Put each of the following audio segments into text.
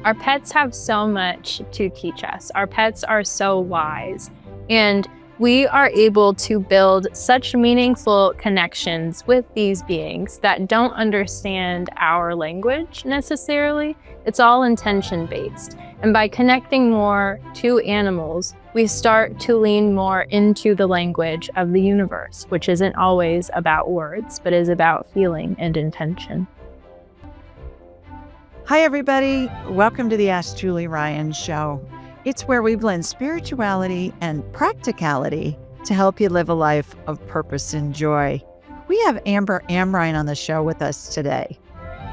Our pets have so much to teach us. Our pets are so wise, and we are able to build such meaningful connections with these beings that don't understand our language necessarily. It's all intention based. And by connecting more to animals, we start to lean more into the language of the universe, which isn't always about words, but is about feeling and intention. Hi, everybody. Welcome to the Ask Julie Ryan Show. It's where we blend spirituality and practicality to help you live a life of purpose and joy. We have Amber Amrhein on the show with us today.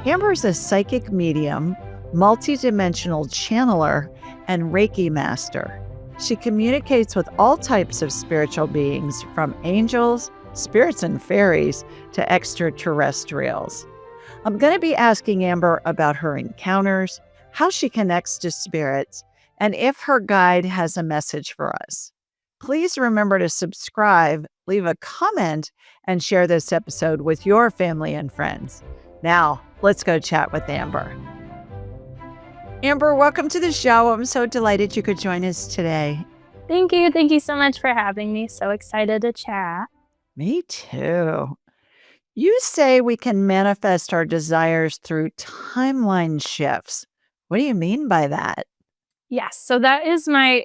Amber is a psychic medium, multidimensional channeler, and Reiki master. She communicates with all types of spiritual beings, from angels, spirits, and fairies to extraterrestrials. I'm going to be asking Amber about her encounters, how she connects to spirits, and if her guide has a message for us. Please remember to subscribe, leave a comment, and share this episode with your family and friends. Now, let's go chat with Amber. Amber, welcome to the show. I'm so delighted you could join us today. Thank you. Thank you so much for having me. So excited to chat. Me too. You say we can manifest our desires through timeline shifts. What do you mean by that? Yes. So that is my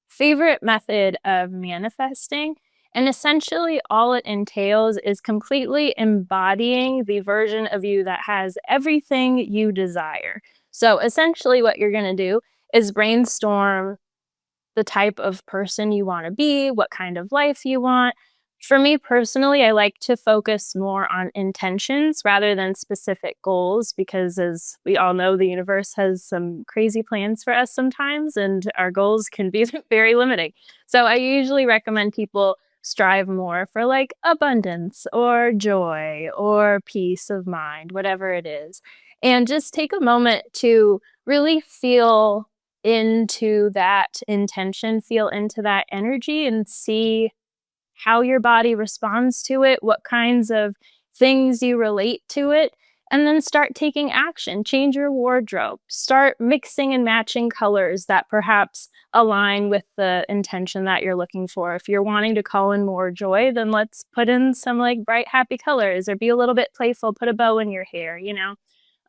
favorite method of manifesting. And essentially, all it entails is completely embodying the version of you that has everything you desire. So essentially, what you're going to do is brainstorm the type of person you want to be, what kind of life you want. For me personally, I like to focus more on intentions rather than specific goals because, as we all know, the universe has some crazy plans for us sometimes, and our goals can be very limiting. So I usually recommend people strive more for like abundance or joy or peace of mind, whatever it is. And just take a moment to really feel into that intention, feel into that energy, and see how your body responds to it, what kinds of things you relate to it, and then start taking action. Change your wardrobe. Start mixing and matching colors that perhaps align with the intention that you're looking for. If you're wanting to call in more joy, then let's put in some like bright, happy colors, or be a little bit playful, put a bow in your hair.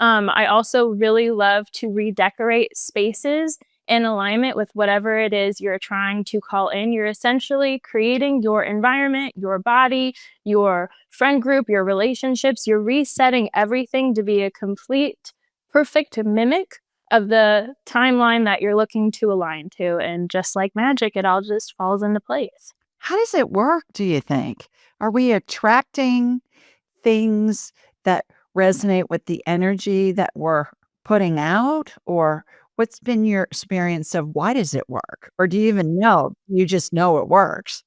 I also really love to redecorate spaces in alignment with whatever it is you're trying to call in. You're essentially creating your environment, your body, your friend group, your relationships. You're resetting everything to be a complete, perfect mimic of the timeline that you're looking to align to. And just like magic, it all just falls into place. How does it work, do you think? Are we attracting things that resonate with the energy that we're putting out? Or what's been your experience of why does it work? Or do you even know? You just know it works.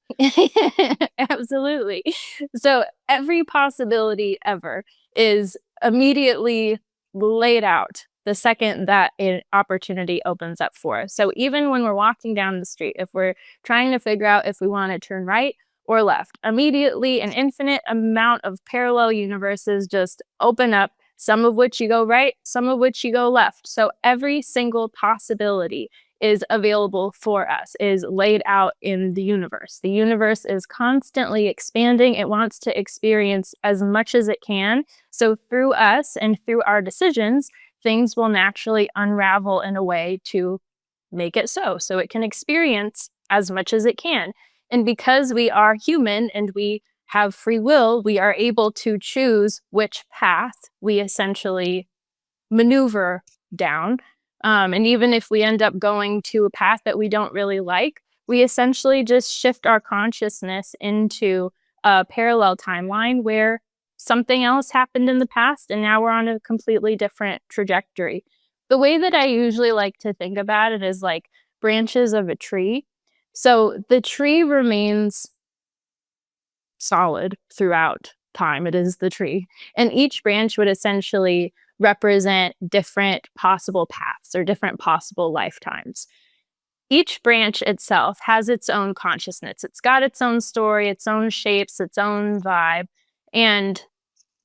Absolutely. So every possibility ever is immediately laid out the second that an opportunity opens up for us. So even when we're walking down the street, if we're trying to figure out if we want to turn right or left, immediately an infinite amount of parallel universes just open up, some of which you go right, some of which you go left. So every single possibility is available for us, is laid out in the universe. The universe is constantly expanding. It wants to experience as much as it can. So through us and through our decisions, things will naturally unravel in a way to make it so it can experience as much as it can. And because we are human and we have free will, we are able to choose which path we essentially maneuver down. And even if we end up going to a path that we don't really like, we essentially just shift our consciousness into a parallel timeline where something else happened in the past and now we're on a completely different trajectory. The way that I usually like to think about it is like branches of a tree. So the tree remains solid throughout time. It is the tree. And each branch would essentially represent different possible paths or different possible lifetimes. Each branch itself has its own consciousness. It's got its own story, its own shapes, its own vibe. And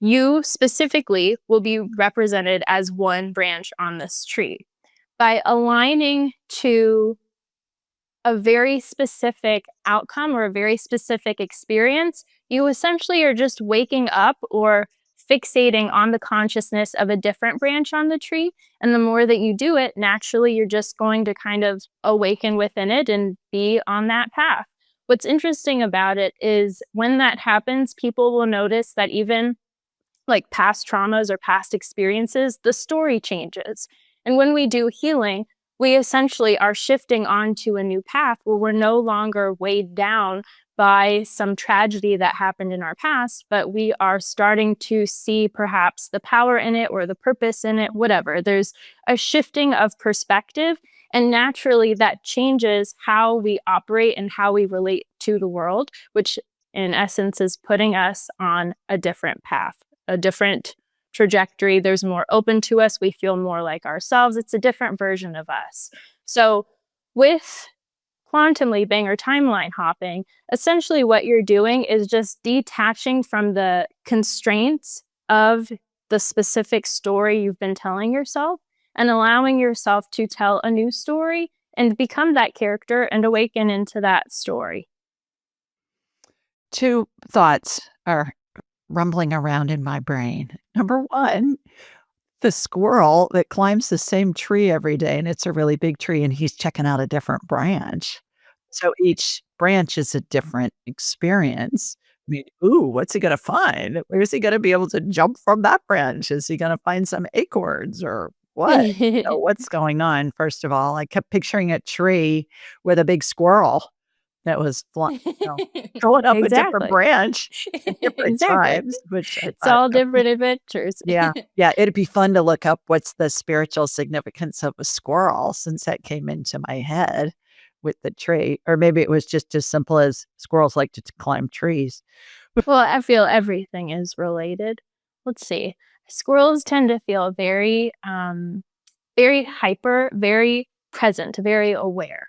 You specifically will be represented as one branch on this tree. By aligning to a very specific outcome or a very specific experience, you essentially are just waking up or fixating on the consciousness of a different branch on the tree. And the more that you do it, naturally, you're just going to kind of awaken within it and be on that path. What's interesting about it is when that happens, people will notice that even like past traumas or past experiences, the story changes. And when we do healing, we essentially are shifting onto a new path where we're no longer weighed down by some tragedy that happened in our past, but we are starting to see perhaps the power in it or the purpose in it, whatever. There's a shifting of perspective. And naturally, that changes how we operate and how we relate to the world, which in essence is putting us on a different path, a different trajectory. There's more open to us. We feel more like ourselves. It's a different version of us. So, with quantum leaping or timeline hopping, essentially what you're doing is just detaching from the constraints of the specific story you've been telling yourself and allowing yourself to tell a new story and become that character and awaken into that story. Two thoughts are rumbling around in my brain. Number one, the squirrel that climbs the same tree every day, and it's a really big tree, and he's checking out a different branch. So each branch is a different experience. I mean, ooh, what's he gonna find? Where's he gonna be able to jump from that branch? Is he gonna find some acorns or what? What's going on, first of all? I kept picturing a tree with a big squirrel that was you know, going up a different Exactly. branch at different Exactly. times, which I It's thought, all okay. different adventures. Yeah, yeah, it'd be fun to look up what's the spiritual significance of a squirrel since that came into my head with the tree, or maybe it was just as simple as squirrels like to climb trees. Well, I feel everything is related. Let's see. Squirrels tend to feel very hyper, very present, very aware.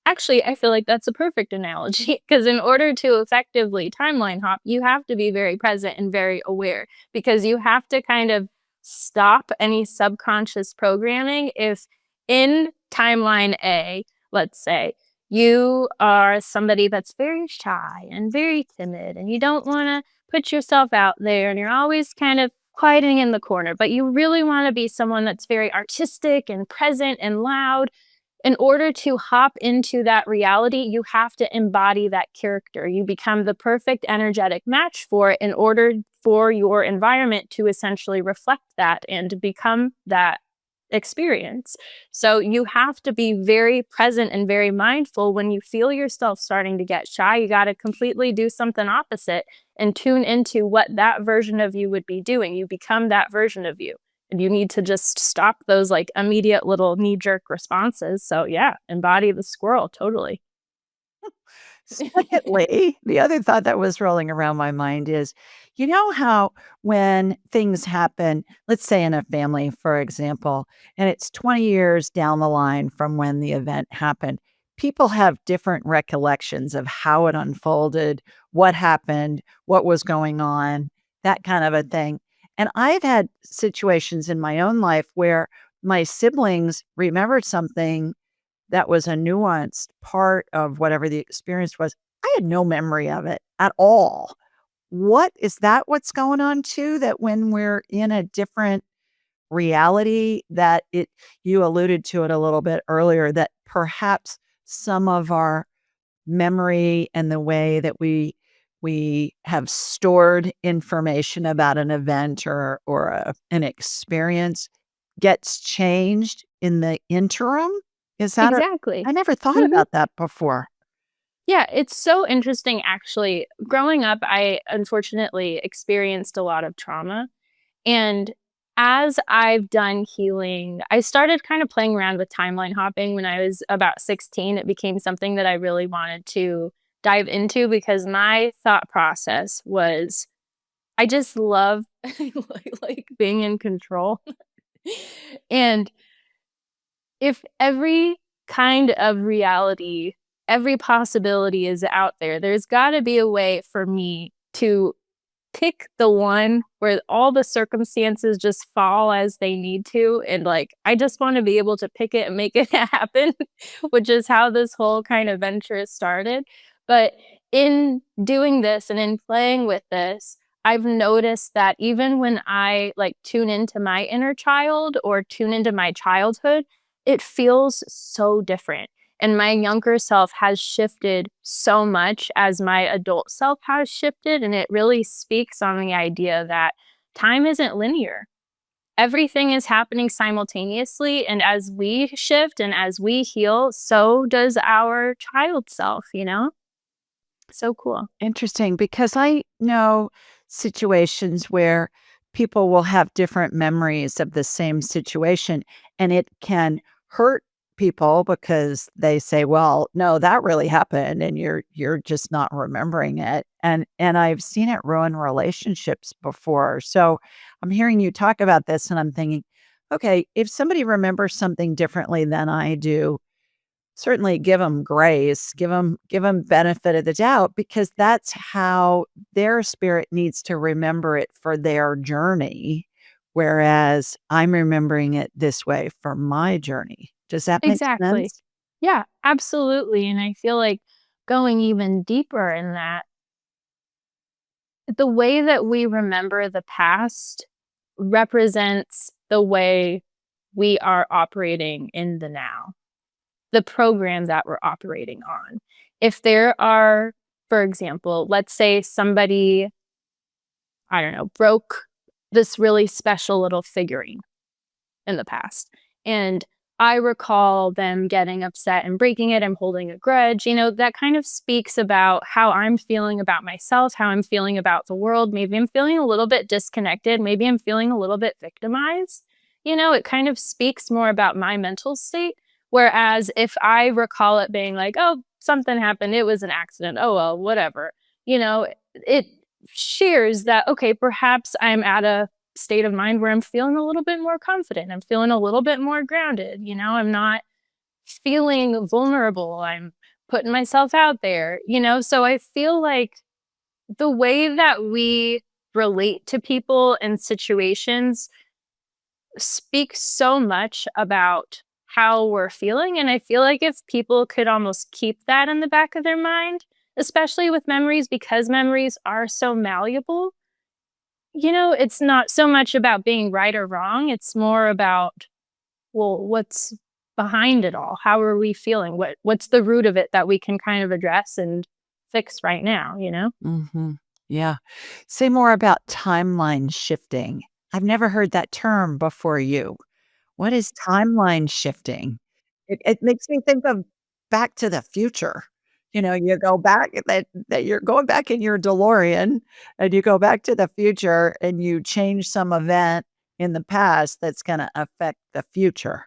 Actually, I feel like that's a perfect analogy because in order to effectively timeline hop, you have to be very present and very aware because you have to kind of stop any subconscious programming. If in timeline A, let's say, you are somebody that's very shy and very timid and you don't want to put yourself out there and you're always kind of quieting in the corner, but you really want to be someone that's very artistic and present and loud. In order to hop into that reality, you have to embody that character. You become the perfect energetic match for it in order for your environment to essentially reflect that and become that experience. So you have to be very present and very mindful when you feel yourself starting to get shy. You got to completely do something opposite and tune into what that version of you would be doing. You become that version of you. And you need to just stop those like immediate little knee jerk responses. So, yeah, embody the squirrel totally. Secondly, the other thought that was rolling around my mind is, you know how when things happen, let's say in a family, for example, and it's 20 years down the line from when the event happened, people have different recollections of how it unfolded, what happened, what was going on, that kind of a thing. And I've had situations in my own life where my siblings remembered something that was a nuanced part of whatever the experience was. I had no memory of it at all. What is that what's going on too? That when we're in a different reality that it you alluded to it a little bit earlier, that perhaps some of our memory and the way that we have stored information about an event or an experience gets changed in the interim? Is that a Exactly. I never thought Mhm. about that before. Yeah, it's so interesting actually. Growing up, I unfortunately experienced a lot of trauma. And as I've done healing, I started kind of playing around with timeline hopping when I was about 16. It became something that I really wanted to dive into because my thought process was I just love like being in control. And if every kind of reality, every possibility is out there, there's got to be a way for me to pick the one where all the circumstances just fall as they need to, and, like, I just wanna be able to pick it and make it happen, which is how this whole kind of venture started. But in doing this and in playing with this, I've noticed that even when I, like, tune into my inner child or tune into my childhood, it feels so different. And my younger self has shifted so much as my adult self has shifted. And it really speaks on the idea that time isn't linear. Everything is happening simultaneously. And as we shift and as we heal, so does our child self, you know? So cool. Interesting, because I know situations where people will have different memories of the same situation, and it can hurt people because they say, "Well, no, that really happened," and you're just not remembering it. And I've seen it ruin relationships before. So I'm hearing you talk about this, and I'm thinking, okay, if somebody remembers something differently than I do, certainly give them grace, give them benefit of the doubt, because that's how their spirit needs to remember it for their journey, whereas I'm remembering it this way for my journey. Does that make Exactly. sense? Yeah, absolutely. And I feel like going even deeper in that, the way that we remember the past represents the way we are operating in the now, the program that we're operating on. If there are, for example, let's say somebody, I don't know, broke this really special little figurine in the past. And I recall them getting upset and breaking it. I'm holding a grudge. You know, that kind of speaks about how I'm feeling about myself, how I'm feeling about the world. Maybe I'm feeling a little bit disconnected. Maybe I'm feeling a little bit victimized. You know, it kind of speaks more about my mental state. Whereas if I recall it being like, oh, something happened, it was an accident, oh, well, whatever, you know, it shares that, okay, perhaps I'm at a state of mind where I'm feeling a little bit more confident. I'm feeling a little bit more grounded. You know, I'm not feeling vulnerable. I'm putting myself out there, you know? So I feel like the way that we relate to people and situations speaks so much about how we're feeling. And I feel like if people could almost keep that in the back of their mind, especially with memories, because memories are so malleable, you know, it's not so much about being right or wrong, it's more about, well, what's behind it all? How are we feeling? What's the root of it that we can kind of address and fix right now, you know? Mhm. Yeah. Say more about timeline shifting. I've never heard that term before you. What is timeline shifting? It makes me think of Back to the Future. You know, you go back that you're going back in your DeLorean, and you go back to the future, and you change some event in the past that's gonna affect the future.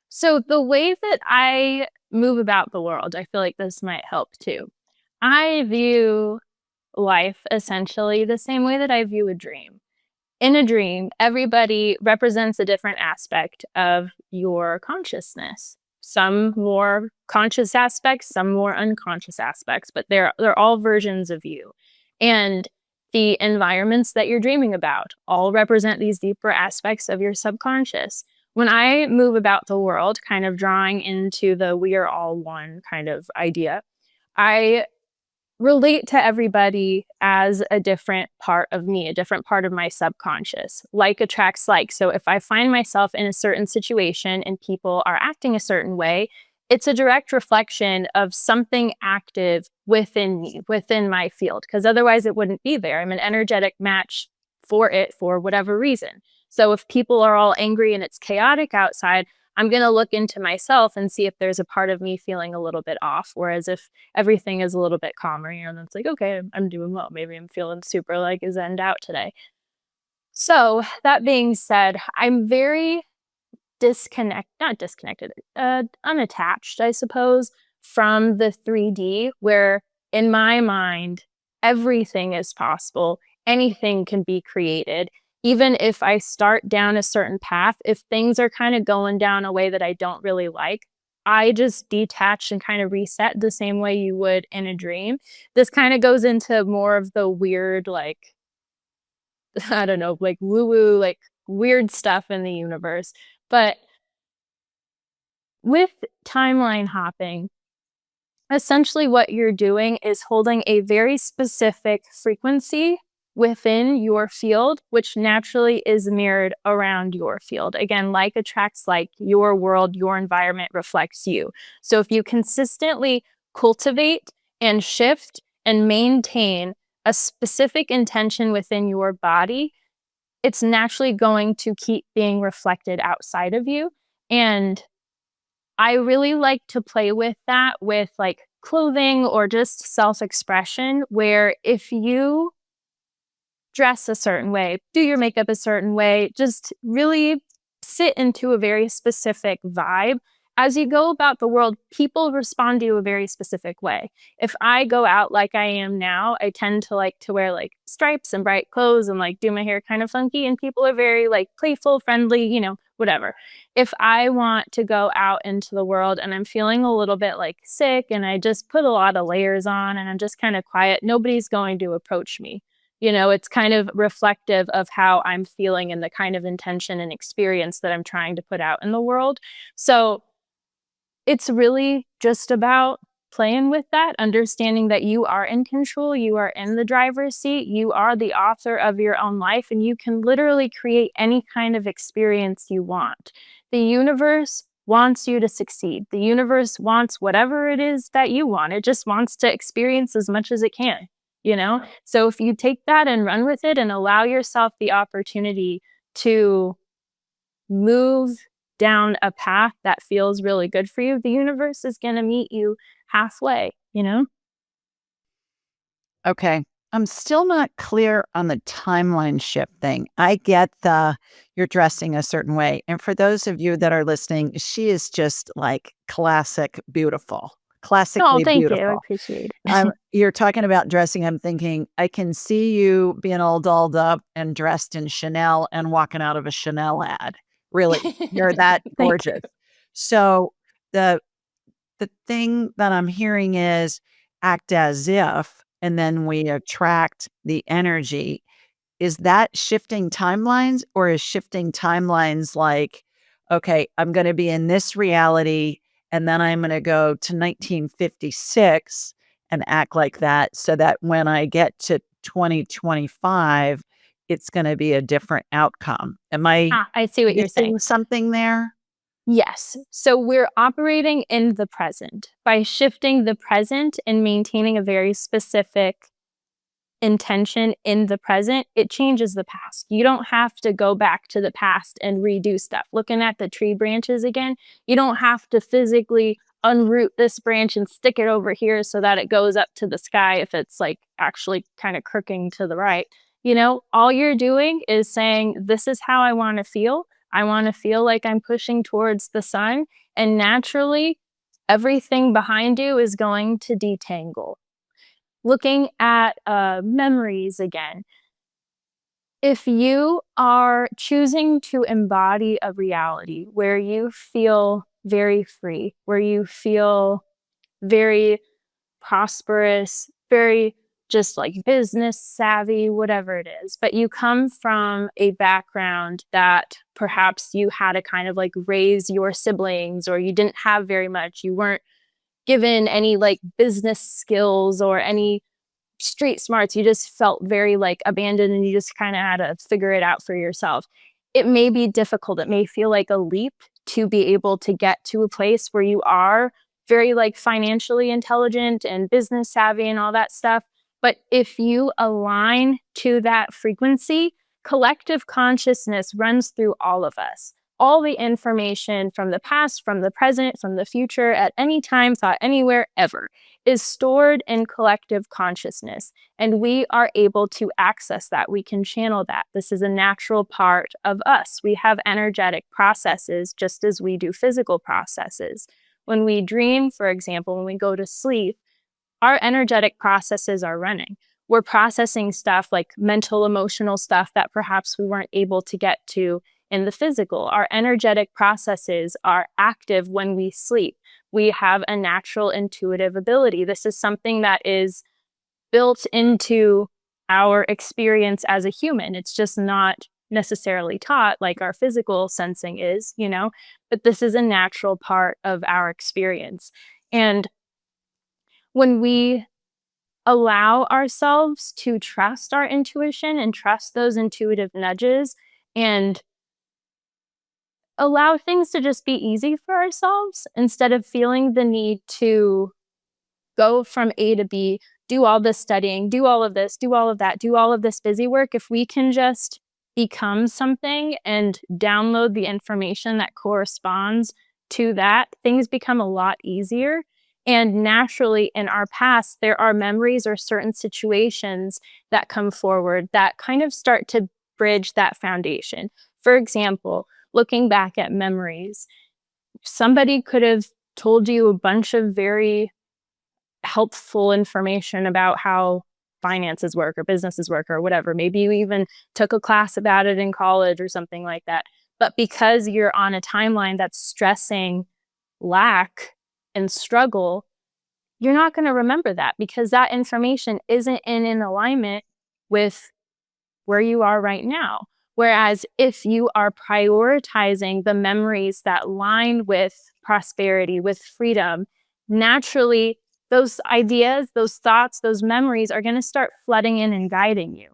So the way that I move about the world, I feel like this might help too. I view life essentially the same way that I view a dream. In a dream, everybody represents a different aspect of your consciousness. Some more conscious aspects, some more unconscious aspects, but they're all versions of you. And the environments that you're dreaming about all represent these deeper aspects of your subconscious. When I move about the world, kind of drawing into the we are all one kind of idea, I relate to everybody as a different part of me, a different part of my subconscious. Like attracts like. So if I find myself in a certain situation and people are acting a certain way, it's a direct reflection of something active within me, within my field, because otherwise it wouldn't be there. I'm an energetic match for it for whatever reason. So if people are all angry and it's chaotic outside, I'm going to look into myself and see if there's a part of me feeling a little bit off. Whereas if everything is a little bit calmer, you know, and it's like, okay, I'm doing well. Maybe I'm feeling super like zened out today. So that being said, I'm very not disconnected, unattached, I suppose, from the 3D, where in my mind, everything is possible. Anything can be created. Even if I start down a certain path, if things are kind of going down a way that I don't really like, I just detach and kind of reset the same way you would in a dream. This kind of goes into more of the weird, like, I don't know, like woo woo, like weird stuff in the universe. But with timeline hopping, essentially what you're doing is holding a very specific frequency within your field, which naturally is mirrored around your field. Again, like attracts like, your world, your environment reflects you. So if you consistently cultivate and shift and maintain a specific intention within your body, it's naturally going to keep being reflected outside of you. And I really like to play with that with like clothing or just self expression, where if you dress a certain way, do your makeup a certain way, just really sit into a very specific vibe. As you go about the world, people respond to you a very specific way. If I go out like I am now, I tend to like to wear like stripes and bright clothes and like do my hair kind of funky, and people are very like playful, friendly, whatever. If I want to go out into the world and I'm feeling a little bit like sick and I just put a lot of layers on and I'm just kind of quiet, nobody's going to approach me. It's kind of reflective of how I'm feeling and the kind of intention and experience that I'm trying to put out in the world. So it's really just about playing with that, understanding that you are in control, you are in the driver's seat, you are the author of your own life, and you can literally create any kind of experience you want. The universe wants you to succeed. The universe wants whatever it is that you want. It just wants to experience as much as it can, you know? So if you take that and run with it and allow yourself the opportunity to move down a path that feels really good for you, the universe is going to meet you halfway. Okay. I'm still not clear on the timeline shift thing. I get the you're dressing a certain way. And for those of you that are listening, she is just like classic beautiful, Oh, classically thank you. I beautiful. appreciate it. You're talking about dressing. I'm thinking I can see you being all dolled up and dressed in Chanel and walking out of a Chanel ad. Really, you're that Thank you. gorgeous. So the the thing that I'm hearing is act as if, and then we attract the energy. Is that shifting timelines, or is shifting timelines like, okay, I'm going to be in this reality and then I'm going to go to 1956 and act like that so that when I get to 2025, it's going to be a different outcome. Am I I see what you're saying. missing something there? Yes. So we're operating in the present. By shifting the present and maintaining a very specific intention in the present, it changes the past. You don't have to go back to the past and redo stuff. Looking at the tree branches again, you don't have to physically unroot this branch and stick it over here so that it goes up to the sky if it's like actually kind of crooking to the right. All you're doing is saying, this is how I want to feel. I want to feel like I'm pushing towards the sun. And naturally, everything behind you is going to detangle. Looking at memories again, if you are choosing to embody a reality where you feel very free, where you feel very prosperous, very just like business savvy, whatever it is, but you come from a background that perhaps you had to kind of like raise your siblings, or you didn't have very much, you weren't given any like business skills or any street smarts, you just felt very like abandoned and you just kind of had to figure it out for yourself. It may be difficult. It may feel like a leap to be able to get to a place where you are very like financially intelligent and business savvy and all that stuff. But if you align to that frequency, collective consciousness runs through all of us. All the information from the past, from the present, from the future, at any time, thought anywhere, ever, is stored in collective consciousness, and we are able to access that. We can channel that. This is a natural part of us. We have energetic processes just as we do physical processes. When we dream, for example, when we go to sleep, our energetic processes are running. We're processing stuff like mental, emotional stuff that perhaps we weren't able to get to in the physical. Our energetic processes are active when we sleep. We have a natural intuitive ability. This is something that is built into our experience as a human. It's just not necessarily taught like our physical sensing is, but this is a natural part of our experience. And when we allow ourselves to trust our intuition and trust those intuitive nudges and allow things to just be easy for ourselves instead of feeling the need to go from A to B, do all this studying, do all of this, do all of that, do all of this busy work. If we can just become something and download the information that corresponds to that, things become a lot easier. And naturally, in our past, there are memories or certain situations that come forward that kind of start to bridge that foundation. For example, looking back at memories, somebody could have told you a bunch of very helpful information about how finances work or businesses work or whatever. Maybe you even took a class about it in college or something like that. But because you're on a timeline that's stressing lack and struggle, you're not going to remember that because that information isn't in alignment with where you are right now. Whereas if you are prioritizing the memories that line with prosperity, with freedom, naturally those ideas, those thoughts, those memories are going to start flooding in and guiding you.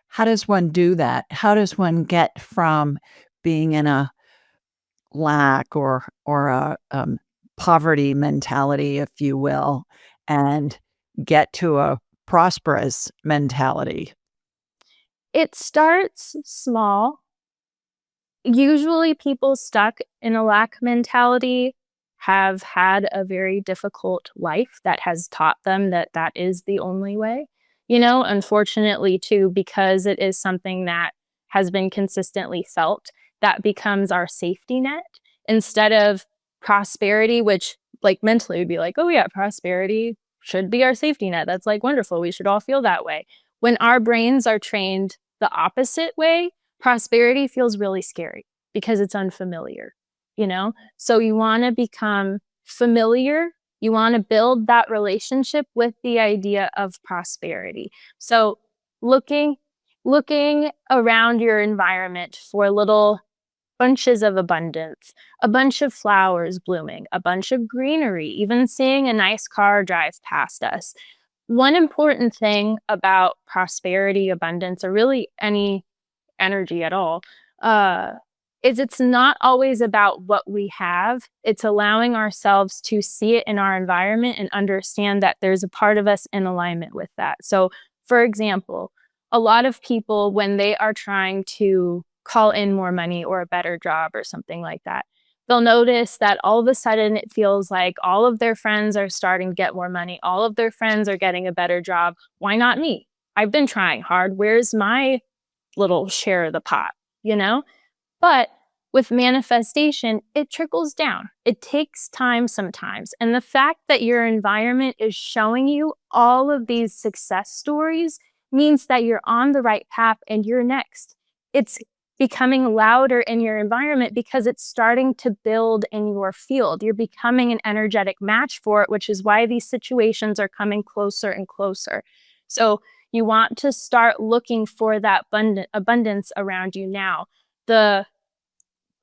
How does one do that? How does one get from being in a lack or a poverty mentality, if you will, and get to a prosperous mentality? It starts small. Usually people stuck in a lack mentality have had a very difficult life that has taught them that that is the only way. Unfortunately too, because it is something that has been consistently felt, that becomes our safety net instead of prosperity, which like mentally would be like, oh yeah, prosperity should be our safety net. That's like wonderful. We should all feel that way. When our brains are trained the opposite way, prosperity feels really scary because it's unfamiliar, So you want to become familiar. You want to build that relationship with the idea of prosperity. So looking looking around your environment for little bunches of abundance, a bunch of flowers blooming, a bunch of greenery, even seeing a nice car drive past us. One important thing about prosperity, abundance, or really any energy at all, uh, is it's not always about what we have. It's allowing ourselves to see it in our environment and understand that there's a part of us in alignment with that. So, for example, a lot of people, when they are trying to call in more money or a better job or something like that, they'll notice that all of a sudden it feels like all of their friends are starting to get more money. All of their friends are getting a better job. Why not me? I've been trying hard. Where's my little share of the pot, you know? But with manifestation, it trickles down. It takes time sometimes. And the fact that your environment is showing you all of these success stories means that you're on the right path and you're next. It's becoming louder in your environment because it's starting to build in your field. You're becoming an energetic match for it, which is why these situations are coming closer and closer. So you want to start looking for that abundance around you now.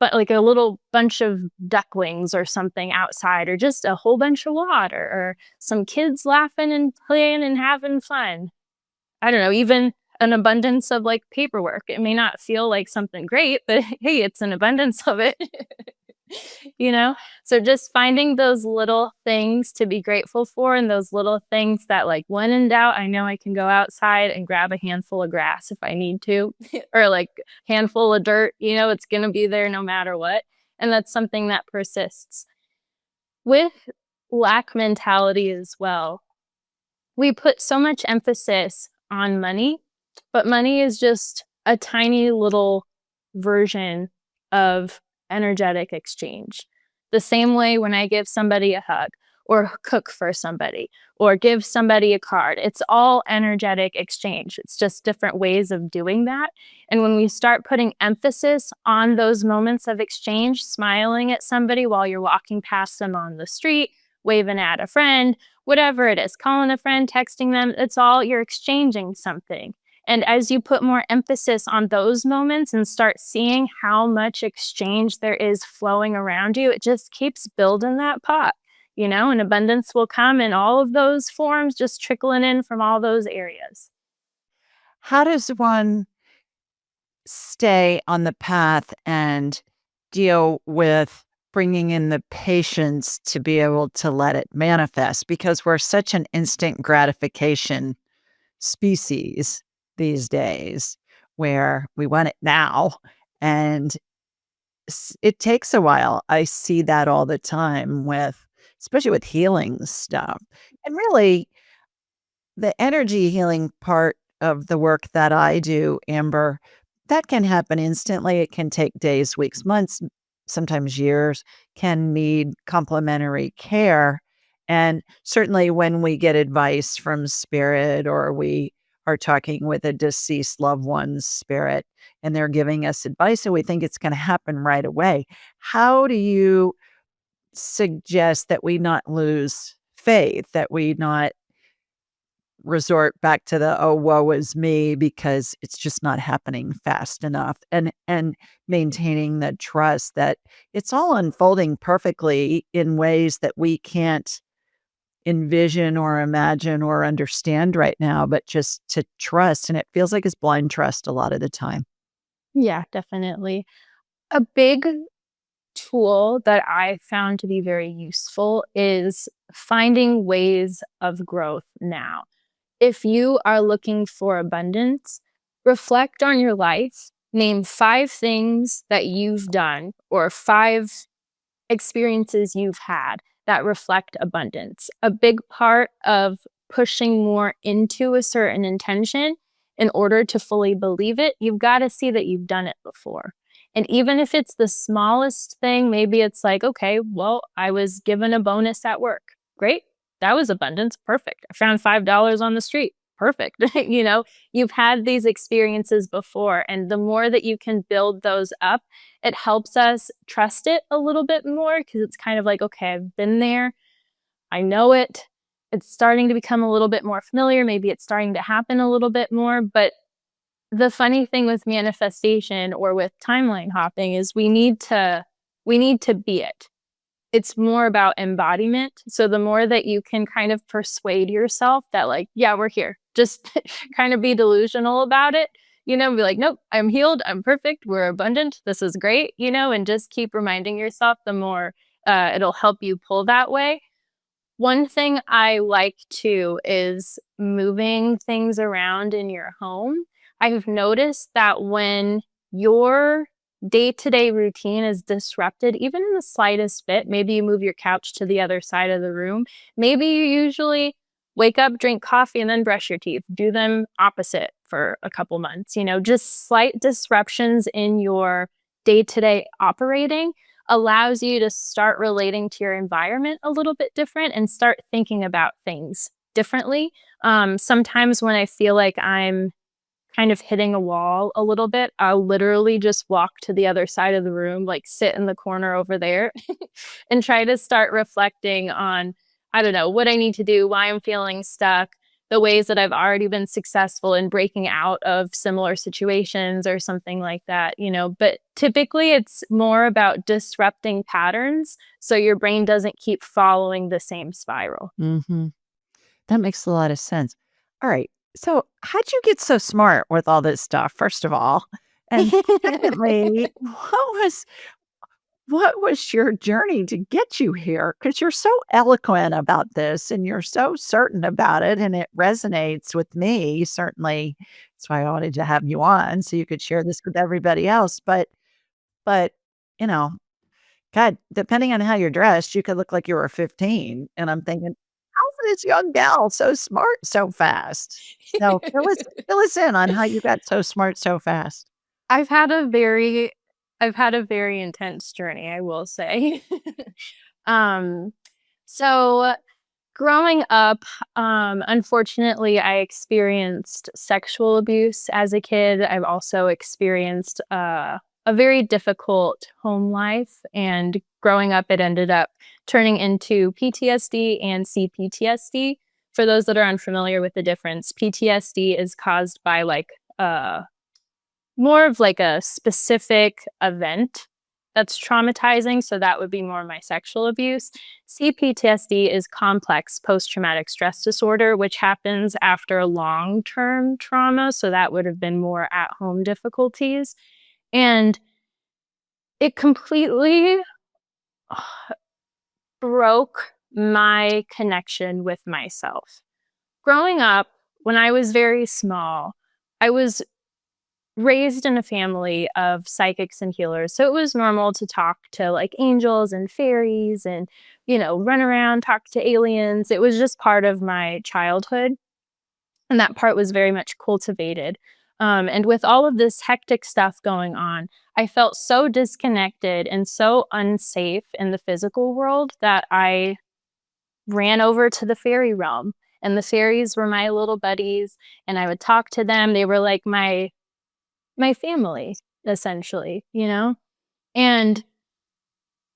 But like a little bunch of ducklings or something outside, or just a whole bunch of water, or some kids laughing and playing and having fun. I don't know, even an abundance of like paperwork. It may not feel like something great, but hey, it's an abundance of it. you know? So just finding those little things to be grateful for and those little things that like when in doubt, I know I can go outside and grab a handful of grass if I need to, or like handful of dirt, it's going to be there no matter what. And that's something that persists. With lack mentality as well, we put so much emphasis on money, but money is just a tiny little version of energetic exchange. The same way when I give somebody a hug, or cook for somebody or give somebody a card. It's all energetic exchange. It's just different ways of doing that. And when we start putting emphasis on those moments of exchange, smiling at somebody while you're walking past them on the street, waving at a friend, whatever it is, calling a friend, texting them, it's all you're exchanging something. And as you put more emphasis on those moments and start seeing how much exchange there is flowing around you, it just keeps building that pot, and abundance will come in all of those forms, just trickling in from all those areas. How does one stay on the path and deal with bringing in the patience to be able to let it manifest? Because we're such an instant gratification species these days where we want it now. And it takes a while. I see that all the time especially with healing stuff. And really, the energy healing part of the work that I do, Amber, that can happen instantly. It can take days, weeks, months, sometimes years, can need complementary care. And certainly when we get advice from spirit or we are talking with a deceased loved one's spirit and they're giving us advice and we think it's going to happen right away. How do you suggest that we not lose faith, that we not resort back to the, "Oh, woe is me," because it's just not happening fast enough, and maintaining the trust that it's all unfolding perfectly in ways that we can't envision or imagine or understand right now, but just to trust, and it feels like it's blind trust a lot of the time. Yeah, definitely. A big tool that I found to be very useful is finding ways of growth now. If you are looking for abundance, reflect on your life, name 5 things that you've done or 5 experiences you've had that reflect abundance. A big part of pushing more into a certain intention in order to fully believe it, you've got to see that you've done it before. And even if it's the smallest thing, maybe it's like, okay, well, I was given a bonus at work. Great. That was abundance. Perfect. I found $5 on the street. Perfect. You've had these experiences before. And the more that you can build those up, it helps us trust it a little bit more because it's kind of like, okay, I've been there. I know it. It's starting to become a little bit more familiar. Maybe it's starting to happen a little bit more. But the funny thing with manifestation or with timeline hopping is we need to be it. It's more about embodiment. So the more that you can kind of persuade yourself that like, yeah, we're here. Just kind of be delusional about it, be like, nope, I'm healed, I'm perfect, we're abundant, this is great, and just keep reminding yourself, the more it'll help you pull that way. One thing I like too is moving things around in your home. I've noticed that when your day-to-day routine is disrupted, even in the slightest bit, maybe you move your couch to the other side of the room. Maybe you usually wake up, drink coffee, and then brush your teeth. Do them opposite for a couple months. Just slight disruptions in your day-to-day operating allows you to start relating to your environment a little bit different and start thinking about things differently. Sometimes when I feel like I'm kind of hitting a wall a little bit, I'll literally just walk to the other side of the room, like sit in the corner over there and try to start reflecting on, I don't know, what I need to do, why I'm feeling stuck, the ways that I've already been successful in breaking out of similar situations or something like that. But typically it's more about disrupting patterns so your brain doesn't keep following the same spiral. Mhm. That makes a lot of sense. All right. So, how'd you get so smart with all this stuff, first of all? And secondly, what was your journey to get you here? Because you're so eloquent about this and you're so certain about it, and it resonates with me. Certainly, that's why I wanted to have you on so you could share this with everybody else. But you know, God, depending on how you're dressed, you could look like you were 15. And I'm thinking, how's this young gal so smart so fast? So fill us in on how you got so smart so fast. I've had a very I've had a very intense journey, I will say. Um, So growing up, unfortunately, I experienced sexual abuse as a kid. I've also experienced a very difficult home life. And growing up, it ended up turning into PTSD and CPTSD. For those that are unfamiliar with the difference, PTSD is caused by uh, more of like a specific event that's traumatizing, so that would be more my sexual abuse. CPTSD is complex post-traumatic stress disorder, which happens after long-term trauma, so that would have been more at-home difficulties, and it completely broke my connection with myself. Growing up, when I was very small, I was raised in a family of psychics and healers. So it was normal to talk to like angels and fairies and, run around, talk to aliens. It was just part of my childhood. And that part was very much cultivated. And with all of this hectic stuff going on, I felt so disconnected and so unsafe in the physical world that I ran over to the fairy realm. And the fairies were my little buddies, and I would talk to them. They were like my family, essentially. And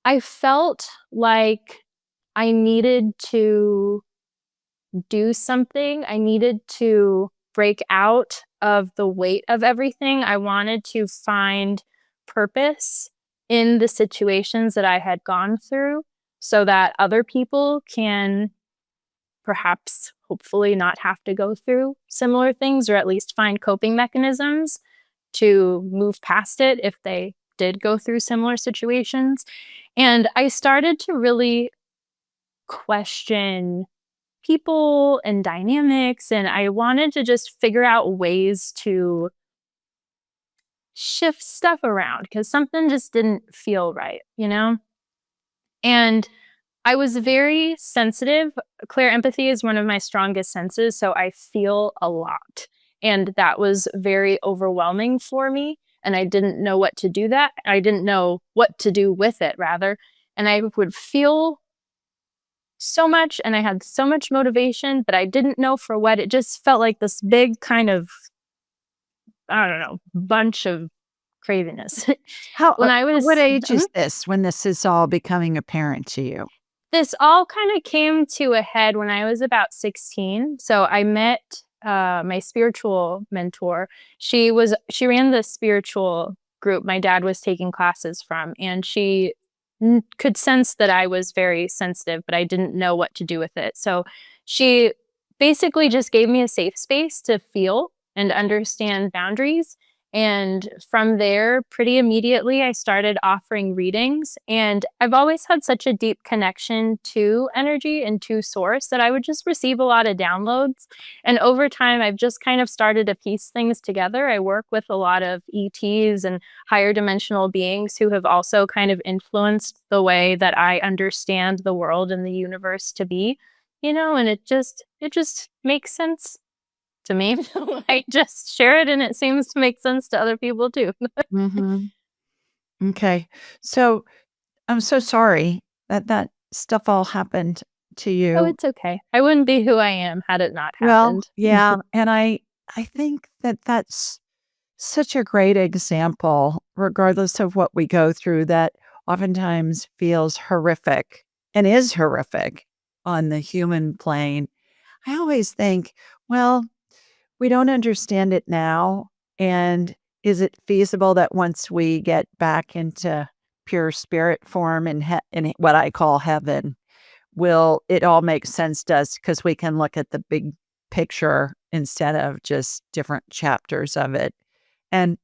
I felt like I needed to do something. I needed to break out of the weight of everything. I wanted to find purpose in the situations that I had gone through so that other people can perhaps, hopefully, not have to go through similar things, or at least find coping mechanisms to move past it if they did go through similar situations. And I started to really question people and dynamics, and I wanted to just figure out ways to shift stuff around because something just didn't feel right? And I was very sensitive. Clear empathy is one of my strongest senses, so I feel a lot. And that was very overwhelming for me. And I didn't know what to do that. I didn't know what to do with it, rather. And I would feel so much and I had so much motivation, but I didn't know for what. It just felt like this big kind of, I don't know, bunch of craziness. How When I what was age is this when this is all becoming apparent to you? This all kind of came to a head when I was about 16. So I met my spiritual mentor. She ran the spiritual group my dad was taking classes from, and she could sense that I was very sensitive, but I didn't know what to do with it. So she basically just gave me a safe space to feel and understand boundaries. And from there, pretty immediately, I started offering readings. And I've always had such a deep connection to energy and to source that I would just receive a lot of downloads. And over time, I've just kind of started to piece things together. I work with a lot of ETs and higher dimensional beings who have also kind of influenced the way that I understand the world and the universe to be. And it just makes sense to me. I just share it and it seems to make sense to other people too. Mhm. Okay. So, I'm so sorry that that stuff all happened to Oh, you. it's okay. I wouldn't be who I am had it not Well, happened. yeah, and I think that that's such a great example, regardless of what we go through, that oftentimes feels horrific and is horrific on the human plane. I always think, well, we don't understand it now. And is it feasible that once we get back into pure spirit form in what I call heaven, will it all make sense to us because we can look at the big picture instead of just different chapters of it? And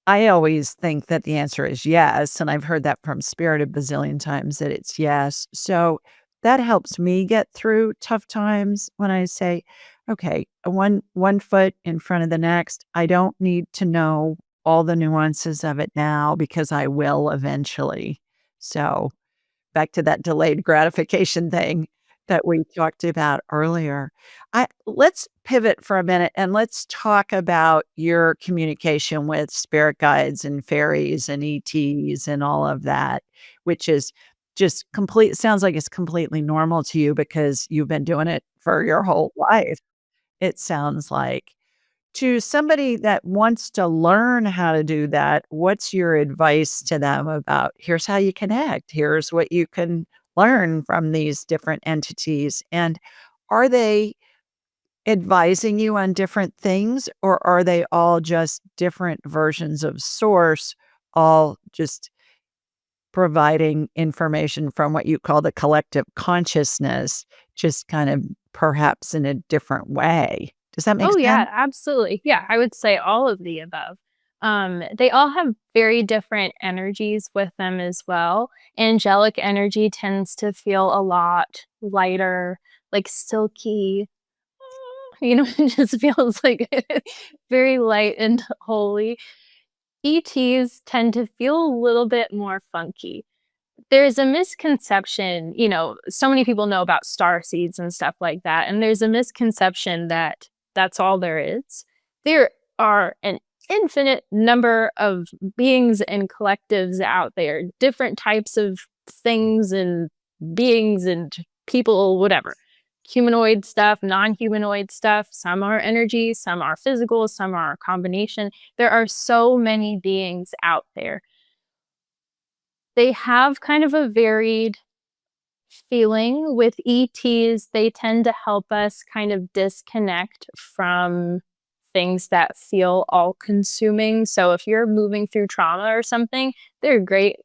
I always think that the answer is yes, and I've heard that from spirit a bazillion times that it's yes. So that helps me get through tough times when I say, okay, one foot in front of the next. I don't need to know all the nuances of it now because I will eventually. So back to that delayed gratification thing that we talked about earlier. I Let's pivot for a minute and let's talk about your communication with spirit guides and fairies and ETs and all of that, which is just complete sounds like it's completely normal to you because you've been doing it for your whole life. It sounds like. To somebody that wants to learn how to do that, what's your advice to them about, "Here's how you connect. Here's what you can learn from these different entities." And are they advising you on different things, or are they all just different versions of source, all just providing information from what you call the collective consciousness, just kind of perhaps in a different way? Does that make Oh, sense? yeah, absolutely. Yeah, I would say all of the above. They all have very different energies with them as well. Angelic energy tends to feel a lot lighter, like silky, it just feels like very light and holy. ETs tend to feel a little bit more funky. There's a misconception, so many people know about star seeds and stuff like that, and there's a misconception that that's all there is. There are an infinite number of beings and collectives out there, different types of things and beings and people, whatever. Humanoid stuff, non humanoid stuff. Some are energy, some are physical, some are a combination. There are so many beings out there. They have kind of a varied feeling with ETs. They tend to help us kind of disconnect from things that feel all consuming. So if you're moving through trauma or something, they're a great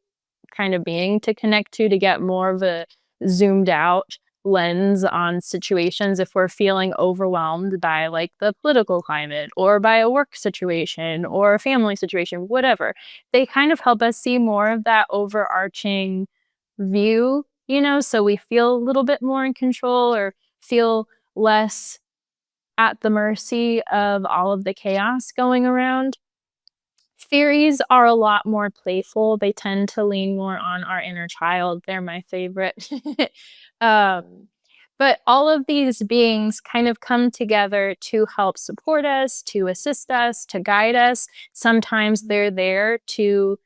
kind of being to connect to get more of a zoomed out lens on situations if we're feeling overwhelmed by like the political climate or by a work situation or a family situation, whatever. They kind of help us see more of that overarching view, so we feel a little bit more in control or feel less at the mercy of all of the chaos going around. Fairies are a lot more playful. They tend to lean more on our inner child. They're my favorite. um, but all of these beings kind of come together to help support us, to assist us, to guide us. Sometimes they're there to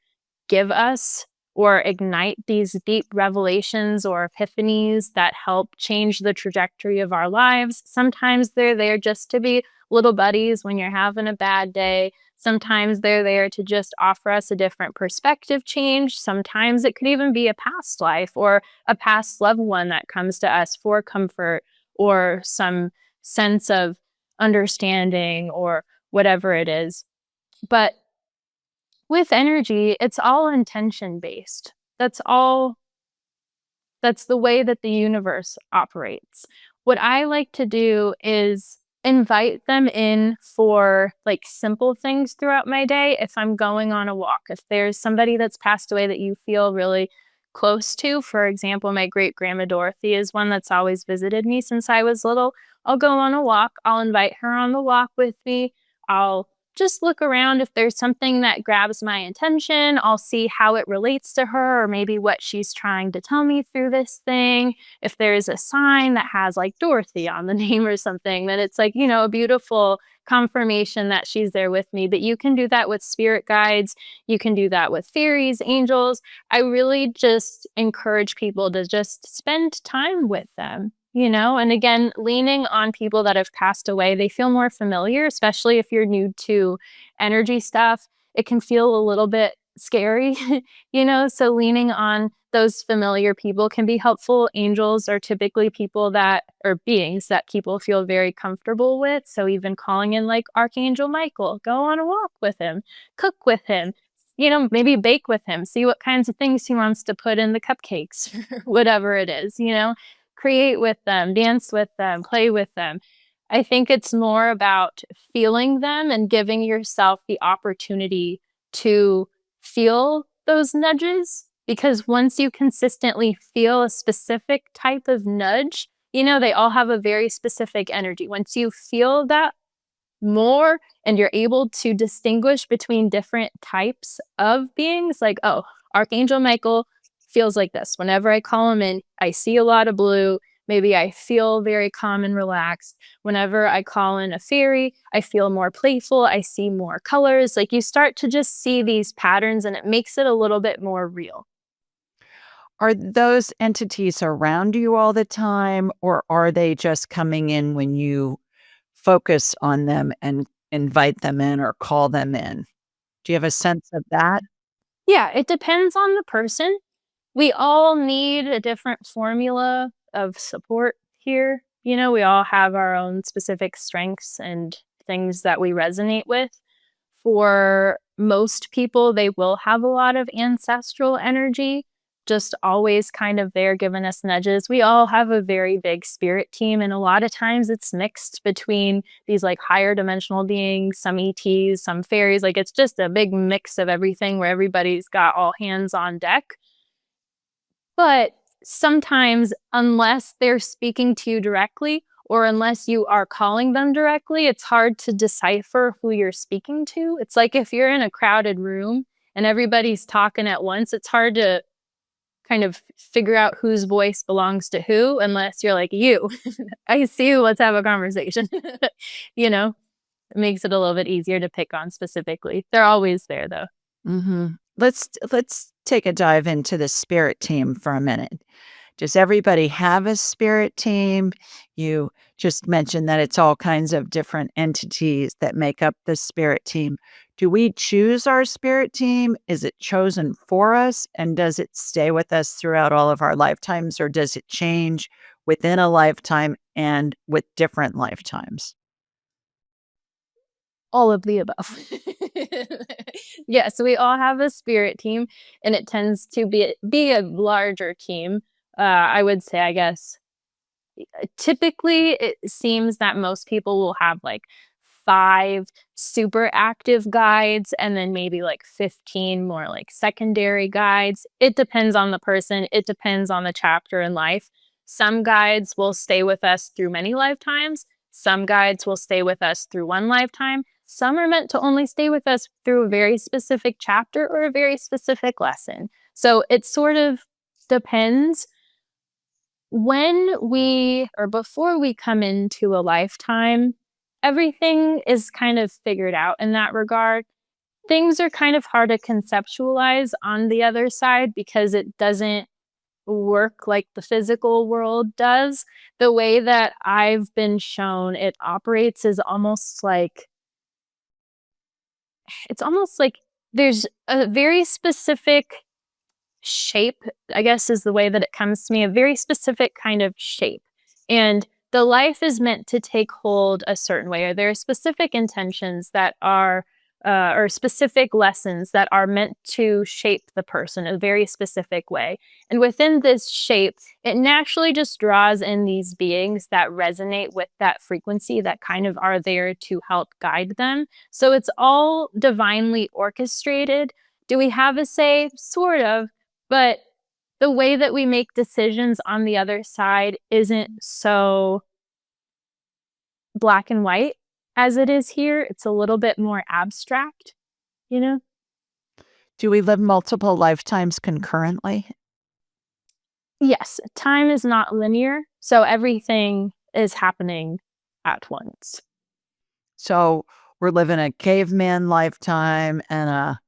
give us or ignite these deep revelations or epiphanies that help change the trajectory of our lives. Sometimes they're there just to be little buddies when you're having a bad day. Sometimes they're there to just offer us a different perspective change. Sometimes it could even be a past life or a past loved one that comes to us for comfort or some sense of understanding or whatever it is. But with energy, it's all intention based. That's the way that the universe operates. What I like to do is invite them in for like simple things throughout my day. If I'm going on a walk, if there's somebody that's passed away that you feel really close to, for example, my great grandma Dorothy is one that's always visited me since I was little. I'll go on a walk, I'll invite her on the walk with me. I'll just look around. If there's something that grabs my attention, I'll see how it relates to her or maybe what she's trying to tell me through this thing. If there's a sign that has like Dorothy on the name or something, then it's like, a beautiful confirmation that she's there with me. But you can do that with spirit guides, you can do that with fairies, angels. I really just encourage people to just spend time with them. And again, leaning on people that have passed away, they feel more familiar, especially if you're new to energy stuff. It can feel a little bit scary, so leaning on those familiar people can be helpful. Angels are typically people that or beings that people feel very comfortable with. So even calling in like Archangel Michael, go on a walk with him, cook with him, maybe bake with him, see what kinds of things he wants to put in the cupcakes or whatever it is, create with them, dance with them, play with them. I think it's more about feeling them and giving yourself the opportunity to feel those nudges. Because once you consistently feel a specific type of nudge, they all have a very specific energy. Once you feel that more and you're able to distinguish between different types of beings, like, oh, Archangel Michael feels like this. Whenever I call him in, I see a lot of blue. Maybe I feel very calm and relaxed. Whenever I call in a fairy, I feel more playful. I see more colors. Like you start to just see these patterns and it makes it a little bit more real. Are those entities around you all the time, or are they just coming in when you focus on them and invite them in or call them in? Do you have a sense of that? Yeah, it depends on the person. We all need a different formula of support here. You know, we all have our own specific strengths and things that we resonate with. For most people, they will have a lot of ancestral energy, just always kind of there giving us nudges. We all have a very big spirit team, and a lot of times it's mixed between these like higher dimensional beings, some ETs, some fairies. Like it's just a big mix of everything where everybody's got all hands on deck. But sometimes, unless they're speaking to you directly or unless you are calling them directly, it's hard to decipher who you're speaking to. It's like if you're in a crowded room and everybody's talking at once, it's hard to kind of figure out whose voice belongs to who unless you're like, you, I see you, let's have a conversation. you know, it makes it a little bit easier to pick on specifically. They're always there though. Mhm. Let's take a dive into the spirit team for a minute. Does everybody have a spirit team? You just mentioned that it's all kinds of different entities that make up the spirit team. Do we choose our spirit team? Is it chosen for us? And does it stay with us throughout all of our lifetimes, or does it change within a lifetime and with different lifetimes? All of the above. Yes, we all have a spirit team, and it tends to be a larger team. I would say, I guess, typically, it seems that most people will have like 5 super active guides and then maybe like 15 more like secondary guides. It depends on the person, it depends on the chapter in life. Some guides will stay with us through many lifetimes, some guides will stay with us through one lifetime. Some are meant to only stay with us through a very specific chapter or a very specific lesson. So it sort of depends when we or before we come into a lifetime, everything is kind of figured out in that regard. Things are kind of hard to conceptualize on the other side because it doesn't work like the physical world does. The way that I've been shown it operates is almost like it's almost like there's a very specific shape, I guess is the way that it comes to me, a very specific kind of shape. And the life is meant to take hold a certain way, or there are specific intentions that are, or specific lessons that are meant to shape the person a very specific way. And within this shape, it naturally just draws in these beings that resonate with that frequency that kind of are there to help guide them. So it's all divinely orchestrated. Do we have a say? Sort of, but the way that we make decisions on the other side isn't so black and white as it is here. It's a little bit more abstract, you know? Do we live multiple lifetimes concurrently? Yes, time is not linear, so everything is happening at once. So we're living a caveman lifetime and a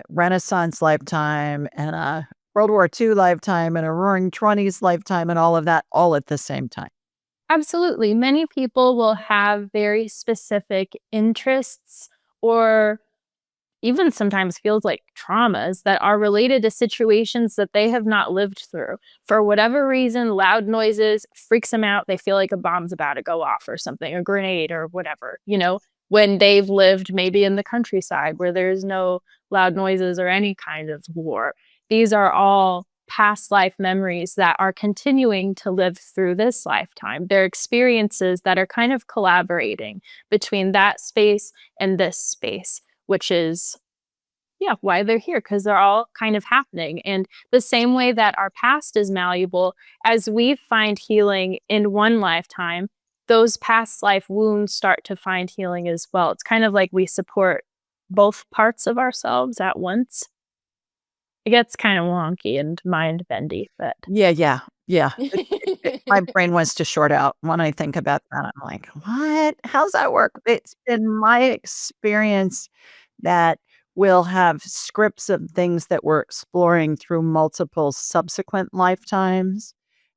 Renaissance lifetime and a World War II lifetime and a Roaring '20s lifetime and all of that all at the same time. Absolutely. Many people will have very specific interests or even sometimes feels like traumas that are related to situations that they have not lived through. For whatever reason, loud noises freaks them out. They feel like a bomb's about to go off or something, a grenade or whatever, when they've lived maybe in the countryside where there's no loud noises or any kind of war. These are all past life memories that are continuing to live through this lifetime. They're experiences that are kind of collaborating between that space and this space, which is yeah, why they're here because they're all kind of happening. And the same way that our past is malleable, as we find healing in one lifetime, those past life wounds start to find healing as well. It's kind of like we support both parts of ourselves at once. It gets kind of wonky and mind bendy, but Yeah. My brain wants to short out when I think about that. I'm like, "What? How's that work?" It's been my experience that we'll have scripts of things that we're exploring through multiple subsequent lifetimes,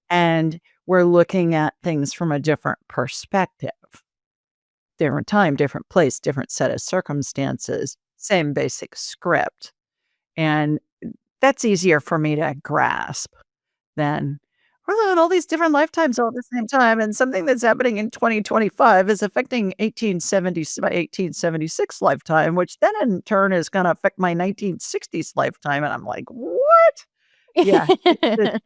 and we're looking at things from a different perspective. Different time, different place, different set of circumstances, same basic script. And that's easier for me to grasp than we're living all these different lifetimes all at the same time, and something that's happening in 2025 is affecting 1876 lifetime, which then in turn is gonna affect my 1960s lifetime, and I'm like, "What?" Yeah, it's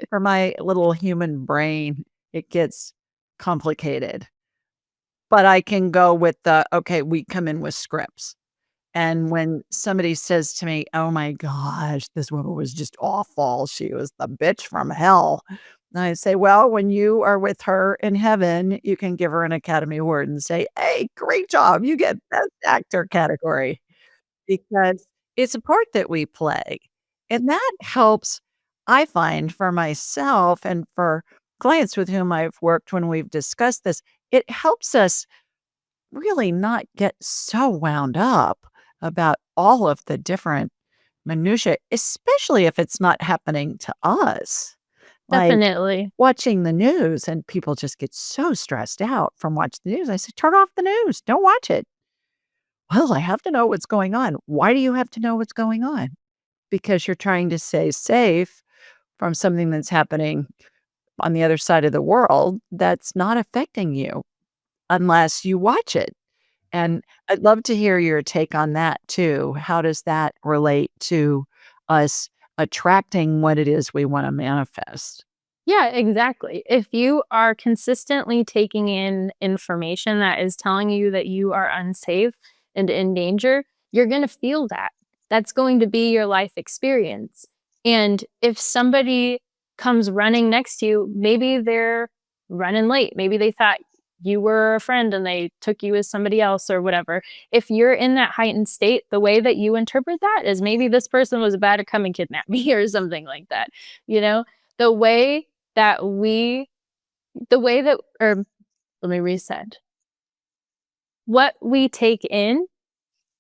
for my little human brain, it gets complicated. But I can go with the, "Okay, we come in with scripts." And when somebody says to me, "Oh my gosh, this woman was just awful. She was the bitch from hell." And I say, "Well, when you are with her in heaven, you can give her an Academy Award and say, 'Hey, great job. You get Best Actor category.'" Because it's a part that we play. And that helps, I find, for myself and for clients with whom I've worked when we've discussed this, it helps us really not get so wound up about all of the different minutiae, especially if it's not happening to us. Like Definitely. watching the news, and people just get so stressed out from watching the news. I say, "Turn off the news. Don't watch it." "Well, I have to know what's going on." "Why do you have to know what's going on?" "Because you're trying to stay safe from something that's happening on the other side of the world that's not affecting you unless you watch it." And I'd love to hear your take on that too. How does that relate to us attracting what it is we wanna manifest? Yeah, exactly. If you are consistently taking in information that is telling you that you are unsafe and in danger, you're going to feel that. That's going to be your life experience. And if somebody comes running next to you, maybe they're running late. Maybe they thought you were a friend and they took you as somebody else or whatever. If you're in that heightened state, the way that you interpret that is maybe this person was about to come and kidnap me or something like that. You know, the way that we the way that or let me reset. What we take in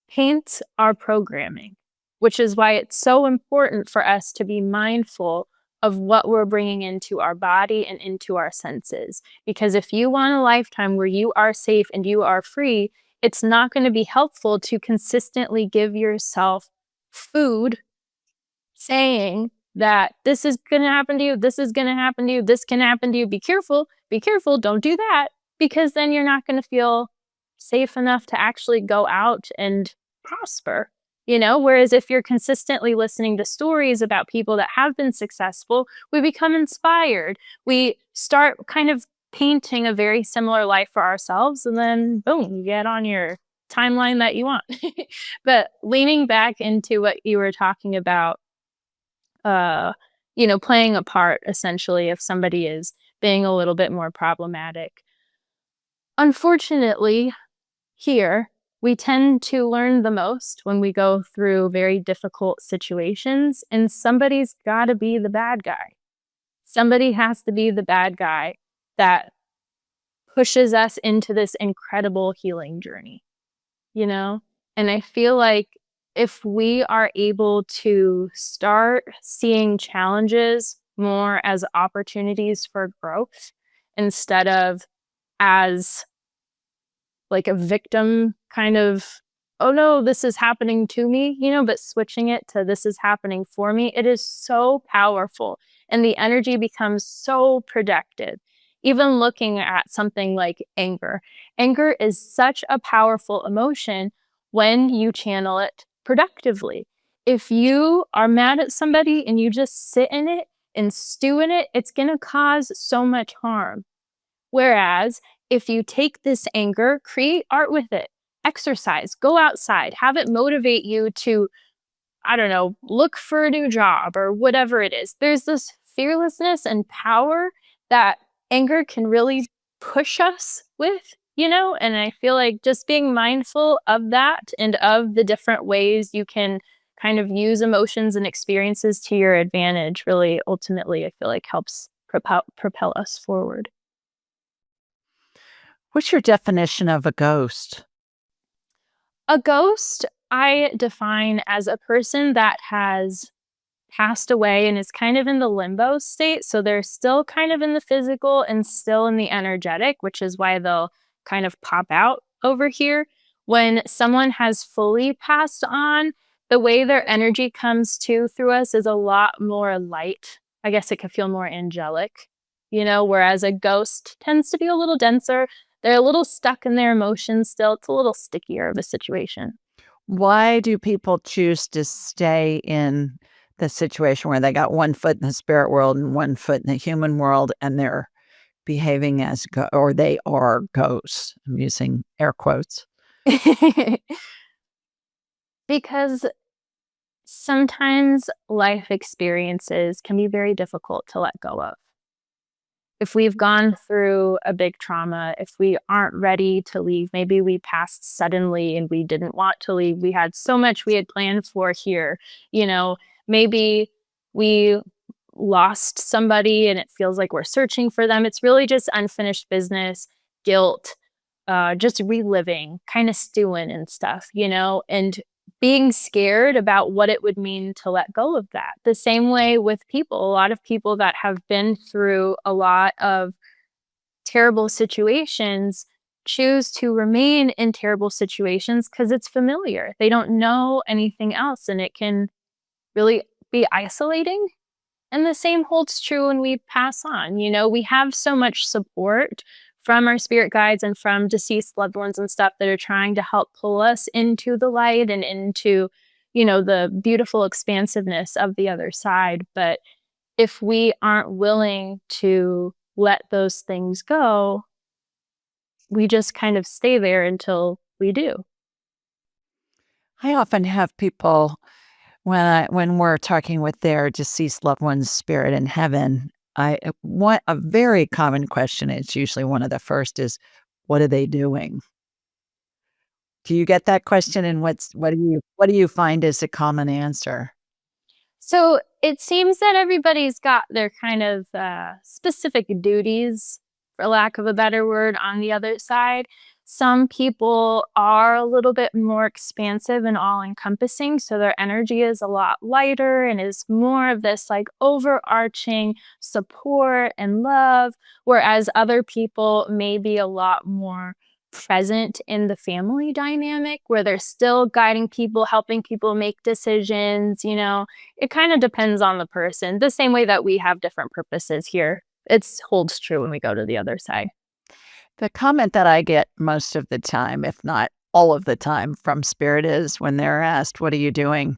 paints our programming, which is why it's so important for us to be mindful of what we're bringing into our body and into our senses. Because if you want a lifetime where you are safe and you are free, it's not going to be helpful to consistently give yourself food saying that this is going to happen to you, this is going to happen to you, this can happen to you, be careful, don't do that, because then you're not going to feel safe enough to actually go out and prosper. Whereas if you're consistently listening to stories about people that have been successful, we become inspired. We start kind of painting a very similar life for ourselves, and then boom, you get on your timeline that you want. But leaning back into what you were talking about, uh, playing a part essentially if somebody is being a little bit more problematic. Unfortunately, here, we tend to learn the most when we go through very difficult situations, and somebody's got to be the bad guy. Somebody has to be the bad guy that pushes us into this incredible healing journey, you know? And I feel like if we are able to start seeing challenges more as opportunities for growth instead of as like a victim kind of, oh no, this is happening to me, but switching it to this is happening for me, it is so powerful. And the energy becomes so productive. Even looking at something like anger, anger is such a powerful emotion when you channel it productively. If you are mad at somebody and you just sit in it and stew in it, it's going to cause so much harm. Whereas if you take this anger, create art with it, exercise, go outside, have it motivate you to, I don't know, look for a new job or whatever it is. There's this fearlessness and power that anger can really push us with, and I feel like just being mindful of that and of the different ways you can kind of use emotions and experiences to your advantage really ultimately I feel like helps propel us forward. What's your definition of a ghost? A ghost, I define as a person that has passed away and is kind of in the limbo state. So they're still kind of in the physical and still in the energetic, which is why they'll kind of pop out over here. When someone has fully passed on, the way their energy comes to through us is a lot more light. I guess it could feel more angelic, whereas a ghost tends to be a little denser. They're a little stuck in their emotions still. It's a little stickier of a situation. Why do people choose to stay in the situation where they got one foot in the spirit world and one foot in the human world, and they're behaving as or they are ghosts? I'm using air quotes. Because sometimes life experiences can be very difficult to let go of. If we've gone through a big trauma, if we aren't ready to leave, maybe we passed suddenly and we didn't want to leave. We had so much we had planned for here, you know, maybe we lost somebody and it feels like we're searching for them. It's really just unfinished business, guilt, just reliving, kind of stewing and stuff, and being scared about what it would mean to let go of that. The same way with people, a lot of people that have been through a lot of terrible situations choose to remain in terrible situations because it's familiar. They don't know anything else, and it can really be isolating. And the same holds true when we pass on. We have so much support from our spirit guides and from deceased loved ones and stuff that are trying to help pull us into the light and into, the beautiful expansiveness of the other side. But if we aren't willing to let those things go, we just kind of stay there until we do. I often have people when we're talking with their deceased loved one's spirit in heaven, one a very common question, it's usually one of the first is, "What are they doing?" Do you get that question, and what do you find is a common answer? So it seems that everybody's got their kind of specific duties, for lack of a better word, on the other side. Some people are a little bit more expansive and all encompassing. So their energy is a lot lighter and is more of this like overarching support and love. Whereas other people may be a lot more present in the family dynamic where they're still guiding people, helping people make decisions. It kind of depends on the person, the same way that we have different purposes here. It holds true when we go to the other side. The comment that I get most of the time, if not all of the time from spirit is when they're asked, "What are you doing?"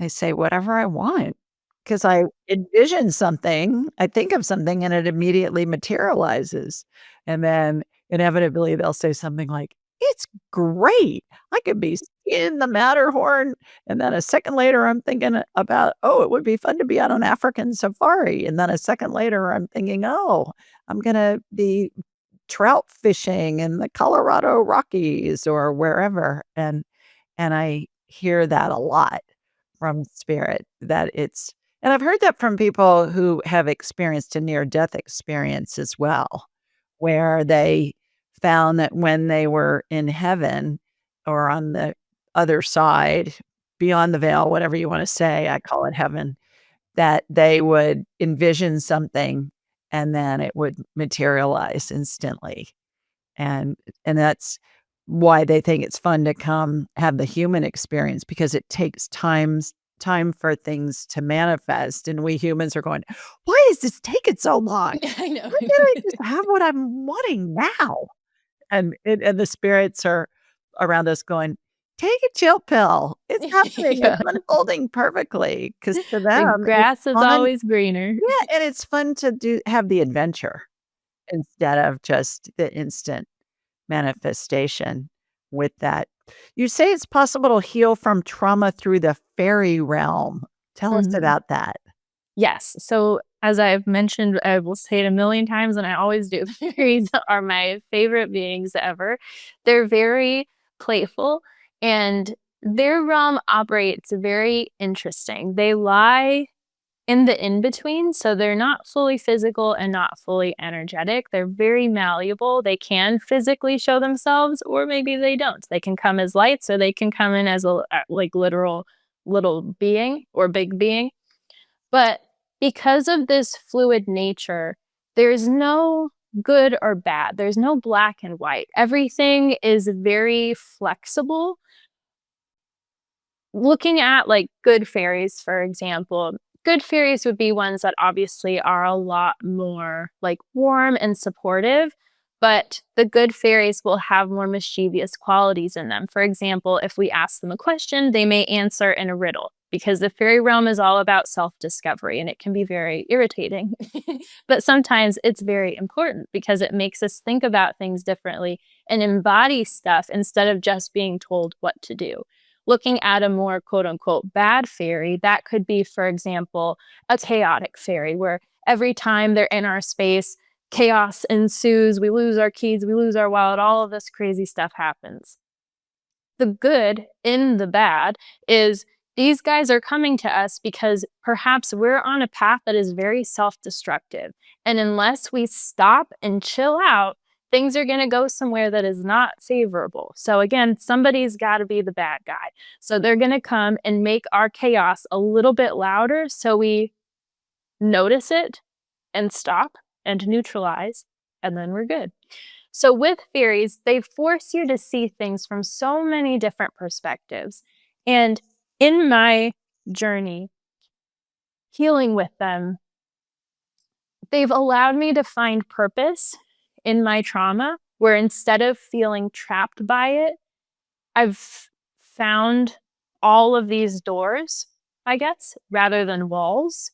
I say, "Whatever I want, because I envision something, I think of something, and it immediately materializes." And then inevitably, they'll say something like, "It's great. I could be in the Matterhorn." And then a second later, I'm thinking about, "Oh, it would be fun to be on an African safari." And then a second later, I'm thinking, "Oh, I'm gonna be trout fishing in the Colorado Rockies," or wherever. And I hear that a lot from spirit, that it's and I've heard that from people who have experienced a near-death experience as well, where they found that when they were in heaven or on the other side, beyond the veil, whatever you wanna say, I call it heaven, that they would envision something and then it would materialize instantly. And and that's why they think it's fun to come have the human experience because it takes time for things to manifest, and we humans are going, "Why is this taking so long? I know. Why can't I just have what I'm wanting now?" And the spirits are around us going, "Take a chill pill. It's happening. It's Yeah. unfolding perfectly." Because to The them, it's grass is fun. always greener. Yeah, and it's fun to have the adventure instead of just the instant manifestation with that. You say it's possible to heal from trauma through the fairy realm. Tell us Mhm. about that. Yes. So, as I've mentioned, I will say it a million times, and I always do. Fairies are my favorite beings ever. They're very playful, and their realm operates very interesting. They lie in the in-between. So they're not fully physical and not fully energetic. They're very malleable. They can physically show themselves, or maybe they don't. They can come as lights, or they can come in as a like literal little being or big being. But because of this fluid nature, there's no good or bad. There's no black and white. Everything is very flexible. Looking at like good fairies, for example, good fairies would be ones that obviously are a lot more like warm and supportive, but the good fairies will have more mischievous qualities in them. For example, if we ask them a question, they may answer in a riddle because the fairy realm is all about self discovery and it can be very irritating. But sometimes it's very important because it makes us think about things differently and embody stuff instead of just being told what to do. Looking at a more quote unquote bad fairy, that could be, for example, a chaotic fairy where every time they're in our space, chaos ensues, we lose our keys, we lose our wallet, all of this crazy stuff happens. The good in the bad is these guys are coming to us because perhaps we're on a path that is very self destructive. And unless we stop and chill out, things are going to go somewhere that is not favorable. So, again, somebody's got to be the bad guy. So, they're going to come and make our chaos a little bit louder so we notice it and stop and neutralize, and then we're good. So with fairies, they force you to see things from so many different perspectives. And in my journey healing with them, they've allowed me to find purpose in my trauma, where instead of feeling trapped by it, I've found all of these doors, I guess, rather than walls.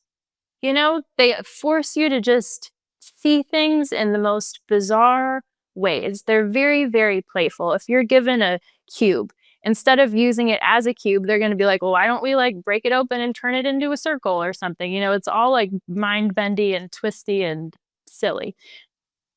You know, they force you to just see things in the most bizarre ways. They're very, very playful. If you're given a cube, instead of using it as a cube, they're going to be like, well, why don't we like break it open and turn it into a circle or something? You know, it's all like mind bendy and twisty and silly.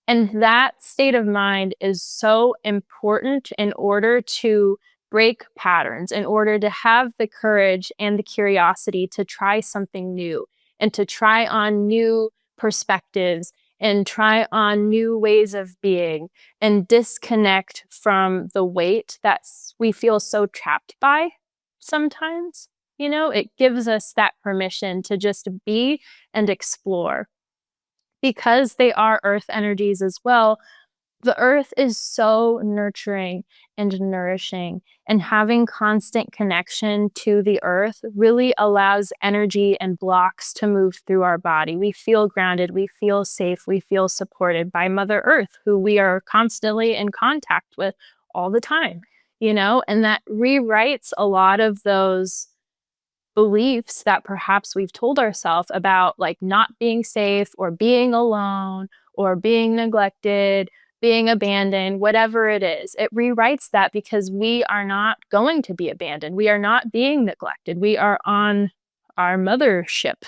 And that state of mind is so important in order to break patterns, in order to have the courage and the curiosity to try something new and to try on new perspectives and try on new ways of being and disconnect from the weight that we feel so trapped by sometimes. You know, it gives us that permission to just be and explore because they are earth energies as well. The earth is so nurturing and nourishing, and having constant connection to the earth really allows energy and blocks to move through our body. We feel grounded, we feel safe, we feel supported by Mother Earth, who we are constantly in contact with all the time, you know, and that rewrites a lot of those beliefs that perhaps we've told ourselves about like not being safe or being alone or being neglected, being abandoned, whatever it is. It rewrites that because we are not going to be abandoned. We are not being neglected. We are on our mothership,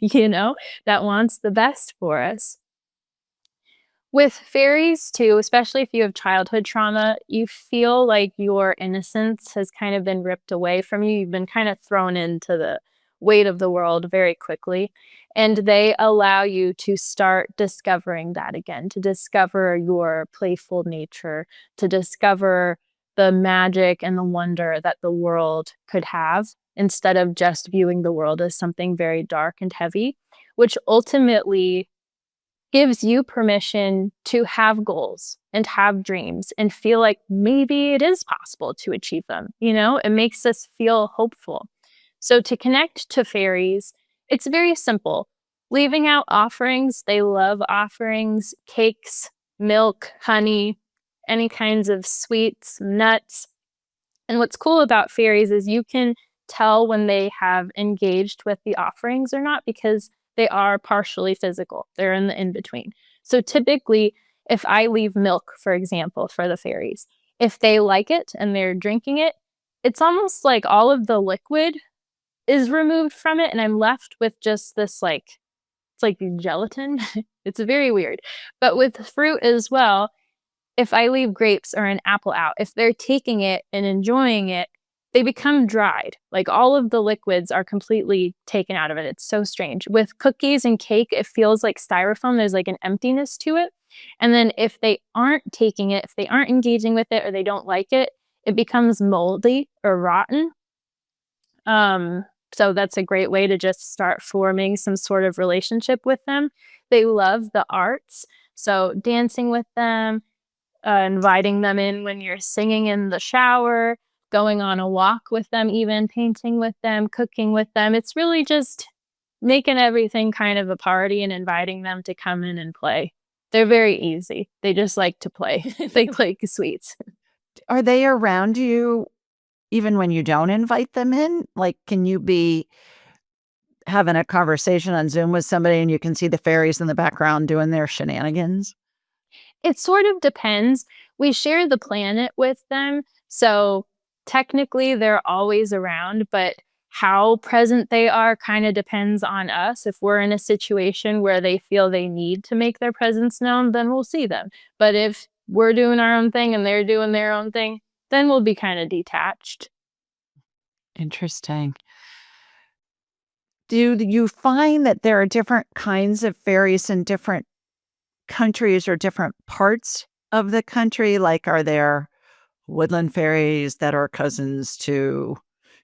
you know, that wants the best for us. With fairies too, especially if you have childhood trauma, you feel like your innocence has kind of been ripped away from you. You've been kind of thrown into the weight of the world very quickly. And they allow you to start discovering that again, to discover your playful nature, to discover the magic and the wonder that the world could have instead of just viewing the world as something very dark and heavy, which ultimately gives you permission to have goals and have dreams and feel like maybe it is possible to achieve them. You know, it makes us feel hopeful. So to connect to fairies, it's very simple. Leaving out offerings, they love offerings, cakes, milk, honey, any kinds of sweets, nuts. And what's cool about fairies is you can tell when they have engaged with the offerings or not because they are partially physical. They're in the in between. So typically, if I leave milk, for example, for the fairies, if they like it and they're drinking it, it's almost like all of the liquid is removed from it and I'm left with just this like it's like gelatin. It's very weird. But with fruit as well, if I leave grapes or an apple out, if they're taking it and enjoying it, they become dried. Like all of the liquids are completely taken out of it. It's so strange. With cookies and cake, it feels like styrofoam. There's like an emptiness to it. And then if they aren't taking it, if they aren't engaging with it or they don't like it, it becomes moldy or rotten. So that's a great way to just start forming some sort of relationship with them. They love the arts. So dancing with them, inviting them in when you're singing in the shower, going on a walk with them, even painting with them, cooking with them. It's really just making everything kind of a party and inviting them to come in and play. They're very easy. They just like to play. They like sweets. Are they around you even when you don't invite them in? Like, can you be having a conversation on Zoom with somebody and you can see the fairies in the background doing their shenanigans? It sort of depends. We share the planet with them, so technically they're always around, but how present they are kind of depends on us. If we're in a situation where they feel they need to make their presence known, then we'll see them. But if we're doing our own thing and they're doing their own thing, then we'll be kind of detached. Interesting. Do you find that there are different kinds of fairies in different countries or different parts of the country? Like, are there woodland fairies that are cousins to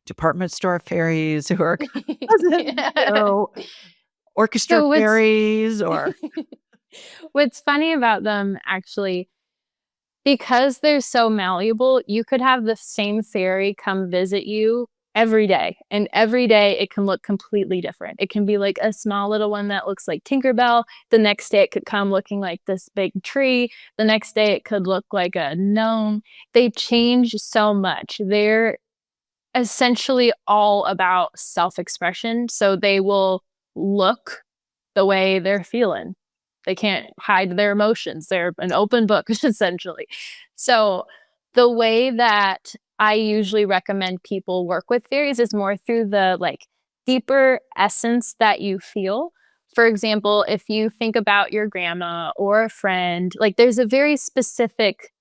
department store fairies who are cousins Yeah. to orchestra So fairies or what's funny about them actually, because they're so malleable, you could have the same fairy come visit you every day, and every day it can look completely different. It can be like a small little one that looks like Tinkerbell. The next day it could come looking like this big tree. The next day it could look like a gnome. They change so much. They're essentially all about self-expression, so they will look the way they're feeling. They can't hide their emotions. They're an open book, essentially. So, the way that I usually recommend people work with fairies is more through the like deeper essence that you feel. For example, if you think about your grandma or a friend, like there's a very specific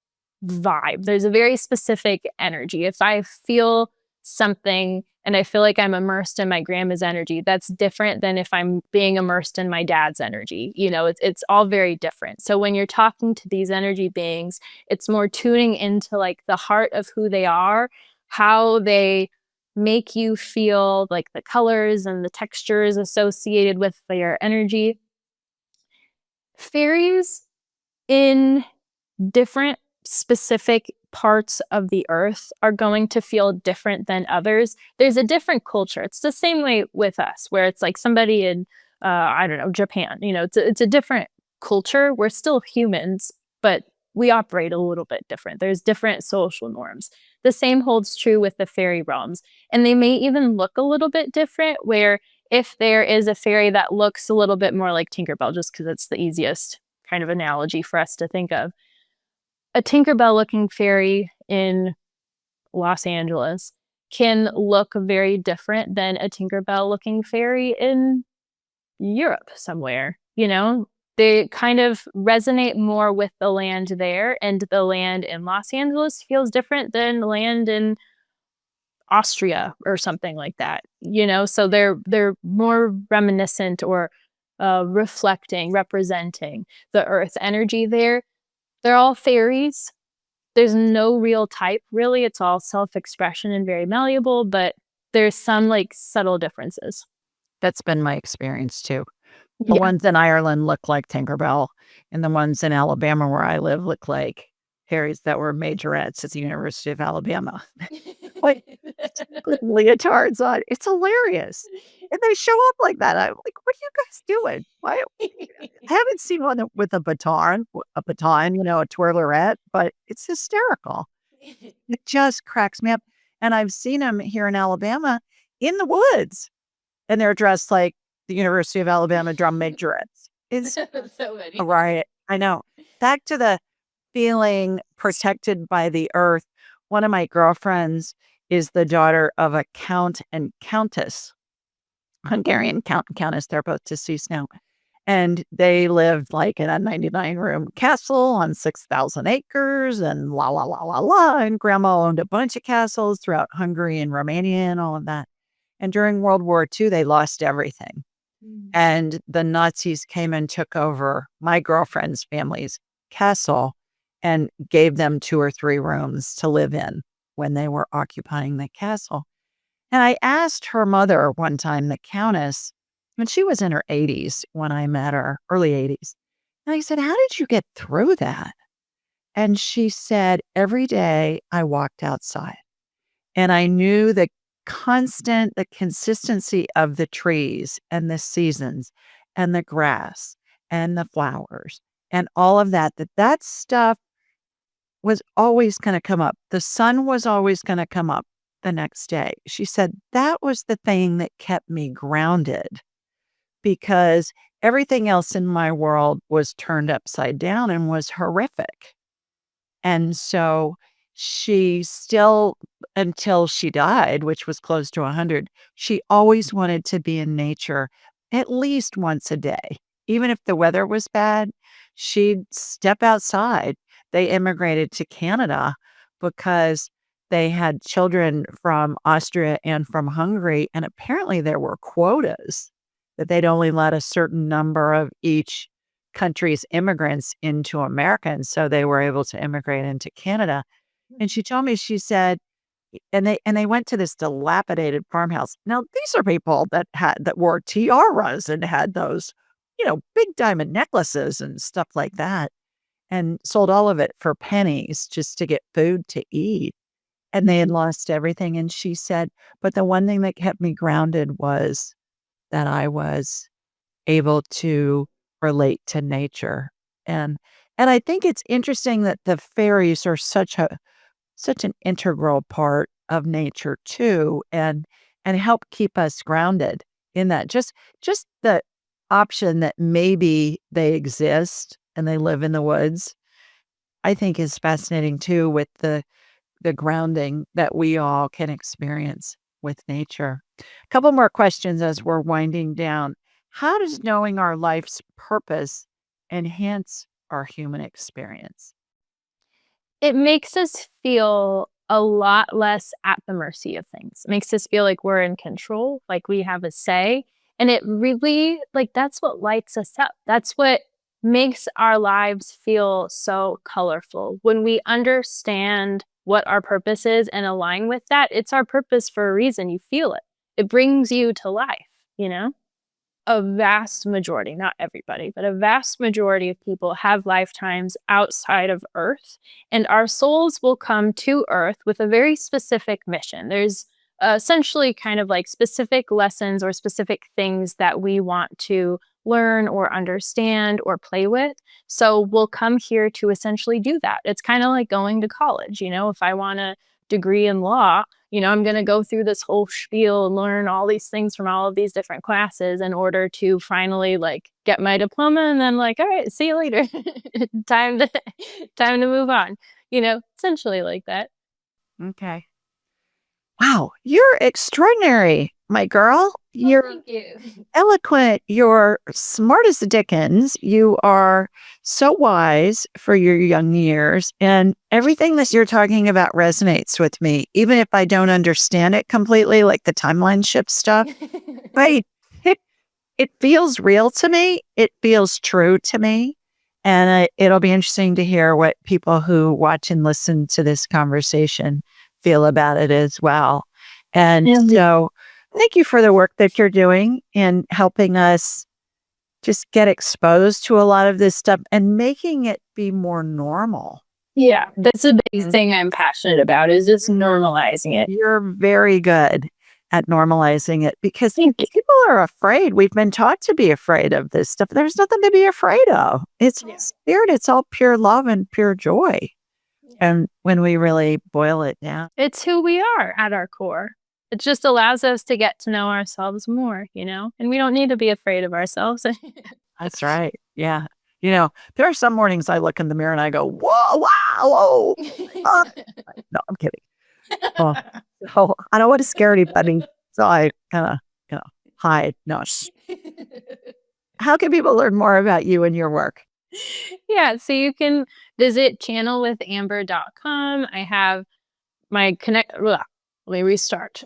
vibe, there's a very specific energy. If I feel something and I feel like I'm immersed in my grandma's energy, that's different than if I'm being immersed in my dad's energy. You know, it's all very different. So when you're talking to these energy beings, it's more tuning into like the heart of who they are, how they make you feel, like the colors and the textures associated with their energy. Fairies in different specific parts of the earth are going to feel different than others. There's a different culture. It's the same way with us, where it's like somebody in, I don't know, Japan. You know, it's a different culture. We're still humans, but we operate a little bit different. There's different social norms. The same holds true with the fairy realms, and they may even look a little bit different. Where if there is a fairy that looks a little bit more like Tinkerbell, just because it's the easiest kind of analogy for us to think of, a Tinkerbell looking fairy in Los Angeles can look very different than a Tinkerbell looking fairy in Europe somewhere, you know? They kind of resonate more with the land there, and the land in Los Angeles feels different than land in Austria or something like that, you know? So they're more reminiscent or reflecting, representing the earth energy there. They're all fairies. There's no real type, really. It's all self-expression and very malleable, but there's some, like, subtle differences. that's been my experience too. The Yeah. ones in Ireland look like Tinkerbell, and the ones in Alabama where I live look like fairies that were majorettes at the University of Alabama. Like, with leotards on. It's hilarious. And they show up like that. I'm like, "What are you guys doing? Why?" I haven't seen one with a baton, a twirlerette, but it's hysterical. It just cracks me up. And I've seen them here in Alabama in the woods, and they're dressed like the University of Alabama drum majorettes. It's That's so a funny. riot. I know. Back to the feeling protected by the earth. One of my girlfriends is the daughter of a count and countess, Hungarian count and countess. They're both deceased now. And they lived like in a 99-room castle on 6,000 acres and la, la, la, la, la. And grandma owned a bunch of castles throughout Hungary and Romania and all of that. And during World War II, they lost everything. And the Nazis came and took over my girlfriend's family's castle and gave them 2 or 3 rooms to live in when they were occupying the castle. And I asked her mother one time, the Countess, and she was in her 80s when I met her, early 80s. And I said, "How did you get through that?" And she said, "Every day I walked outside and I knew the consistency of the trees and the seasons and the grass and the flowers and all of that, that stuff was always going to come up. The sun was always going to come up the next day." She said, "That was the thing that kept me grounded because everything else in my world was turned upside down and was horrific." And so she still, until she died, which was close to 100, she always wanted to be in nature at least once a day. Even if the weather was bad, she'd step outside. They immigrated to Canada because they had children from Austria and from Hungary. And apparently there were quotas that they'd only let a certain number of each country's immigrants into America, and so they were able to immigrate into Canada. And she told me, she said, and they went to this dilapidated farmhouse. Now, these are people that wore tiaras and had those, big diamond necklaces and stuff like that, and sold all of it for pennies just to get food to eat. And they had lost everything. And she said, but the one thing that kept me grounded was that I was able to relate to nature. And I think it's interesting that the fairies are such an integral part of nature too, and help keep us grounded in that. Just the option that maybe they exist and they live in the woods, I think is fascinating too, with the grounding that we all can experience with nature. A couple more questions as we're winding down. How does knowing our life's purpose enhance our human experience? It makes us feel a lot less at the mercy of things. It makes us feel like we're in control, like we have a say. And it really, like, that's what lights us up. That's what makes our lives feel so colorful. When we understand what our purpose is and align with that, it's our purpose for a reason. You feel it, it brings you to life, you know? A vast majority, not everybody, but a vast majority of people have lifetimes outside of Earth, and our souls will come to Earth with a very specific mission. There's essentially kind of like specific lessons or specific things that we want to learn or understand or play with. So we'll come here to essentially do that. It's kind of like going to college. If I want a degree in law, I'm going to go through this whole spiel and learn all these things from all of these different classes in order to finally like get my diploma and then like, all right, see you later. time to time to move on. Essentially like that. Okay. Wow, you're extraordinary, my girl. You're Thank you. eloquent. You're smart as the dickens. You are so wise for your young years. And everything that you're talking about resonates with me, even if I don't understand it completely, like the timeline shift stuff. But it feels real to me. It feels true to me. And it'll be interesting to hear what people who watch and listen to this conversation feel about it as well. And so thank you for the work that you're doing in helping us just get exposed to a lot of this stuff and making it be more normal. Yeah, that's a big thing I'm passionate about, is just normalizing it. You're very good at normalizing it because Thank you. people are afraid. We've been taught to be afraid of this stuff. There's nothing to be afraid of. It's all spirit. It's all pure love and pure joy. And when we really boil it down, It's who we are at our core. It just allows us to get to know ourselves more, and we don't need to be afraid of ourselves. that's right. Yeah. There are some mornings I look in the mirror and I go, whoa, wow, whoa. No, I'm kidding. Oh, so I don't want to scare anybody. So I kind of, hide. No. how can people learn more about you and your work? Yeah, so you can visit channelwithamber.com. I have my connect blah, let me restart.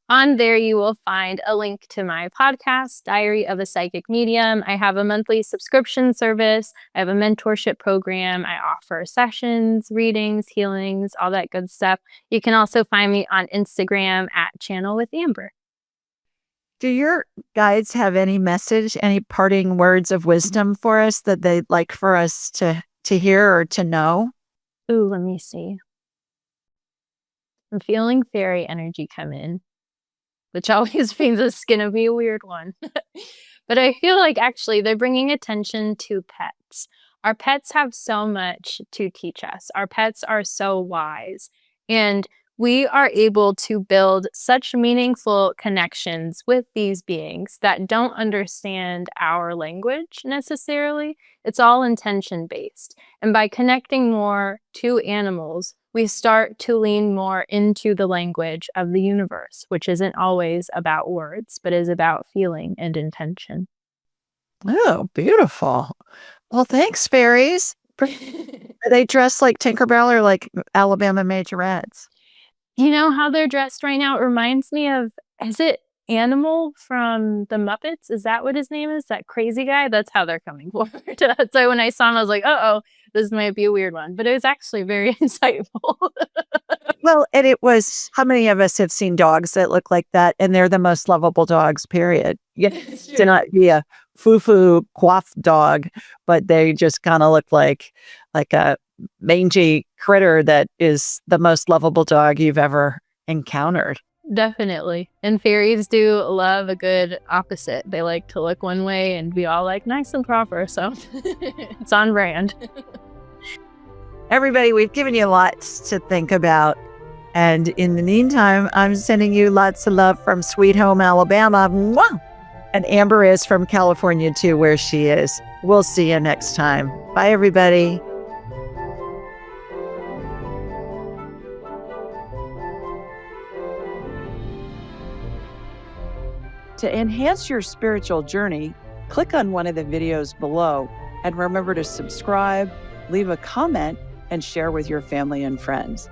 On there, you will find a link to my podcast, Diary of a Psychic Medium. I have a monthly subscription service. I have a mentorship program. I offer sessions, readings, healings, all that good stuff. You can also find me on Instagram at Channel with Amber. Do your guides have any message, any parting words of wisdom for us that they'd like for us to hear or to know? Ooh, let me see. I'm feeling fairy energy come in, which always means it's going to be a weird one. But I feel like actually they're bringing attention to pets. Our pets have so much to teach us. Our pets are so wise. And we are able to build such meaningful connections with these beings that don't understand our language necessarily. It's all intention based. And by connecting more to animals, we start to lean more into the language of the universe, which isn't always about words, but is about feeling and intention. Oh, beautiful. Well, thanks, fairies. Are they dressed like Tinkerbell or like Alabama majorettes? You know how they're dressed right now? It reminds me of, is it Animal from the Muppets? Is that what his name is? That crazy guy? That's how they're coming forward. So when I saw him, I was like, uh-oh, this might be a weird one. But it was actually very insightful. Well, and it was how many of us have seen dogs that look like that, and they're the most lovable dogs, period. Yeah, It's to true. not be a foo-foo coiffed dog, but they just kinda look like a mangy critter that is the most lovable dog you've ever encountered. Definitely. And fairies do love a good opposite. They like to look one way and be all like nice and proper. So it's on brand. Everybody, we've given you lots to think about, and in the meantime, I'm sending you lots of love from Sweet Home Alabama. Mwah! And Amber is from California too, where she is. We'll see you next time. Bye, everybody. To enhance your spiritual journey, click on one of the videos below and remember to subscribe, leave a comment, and share with your family and friends.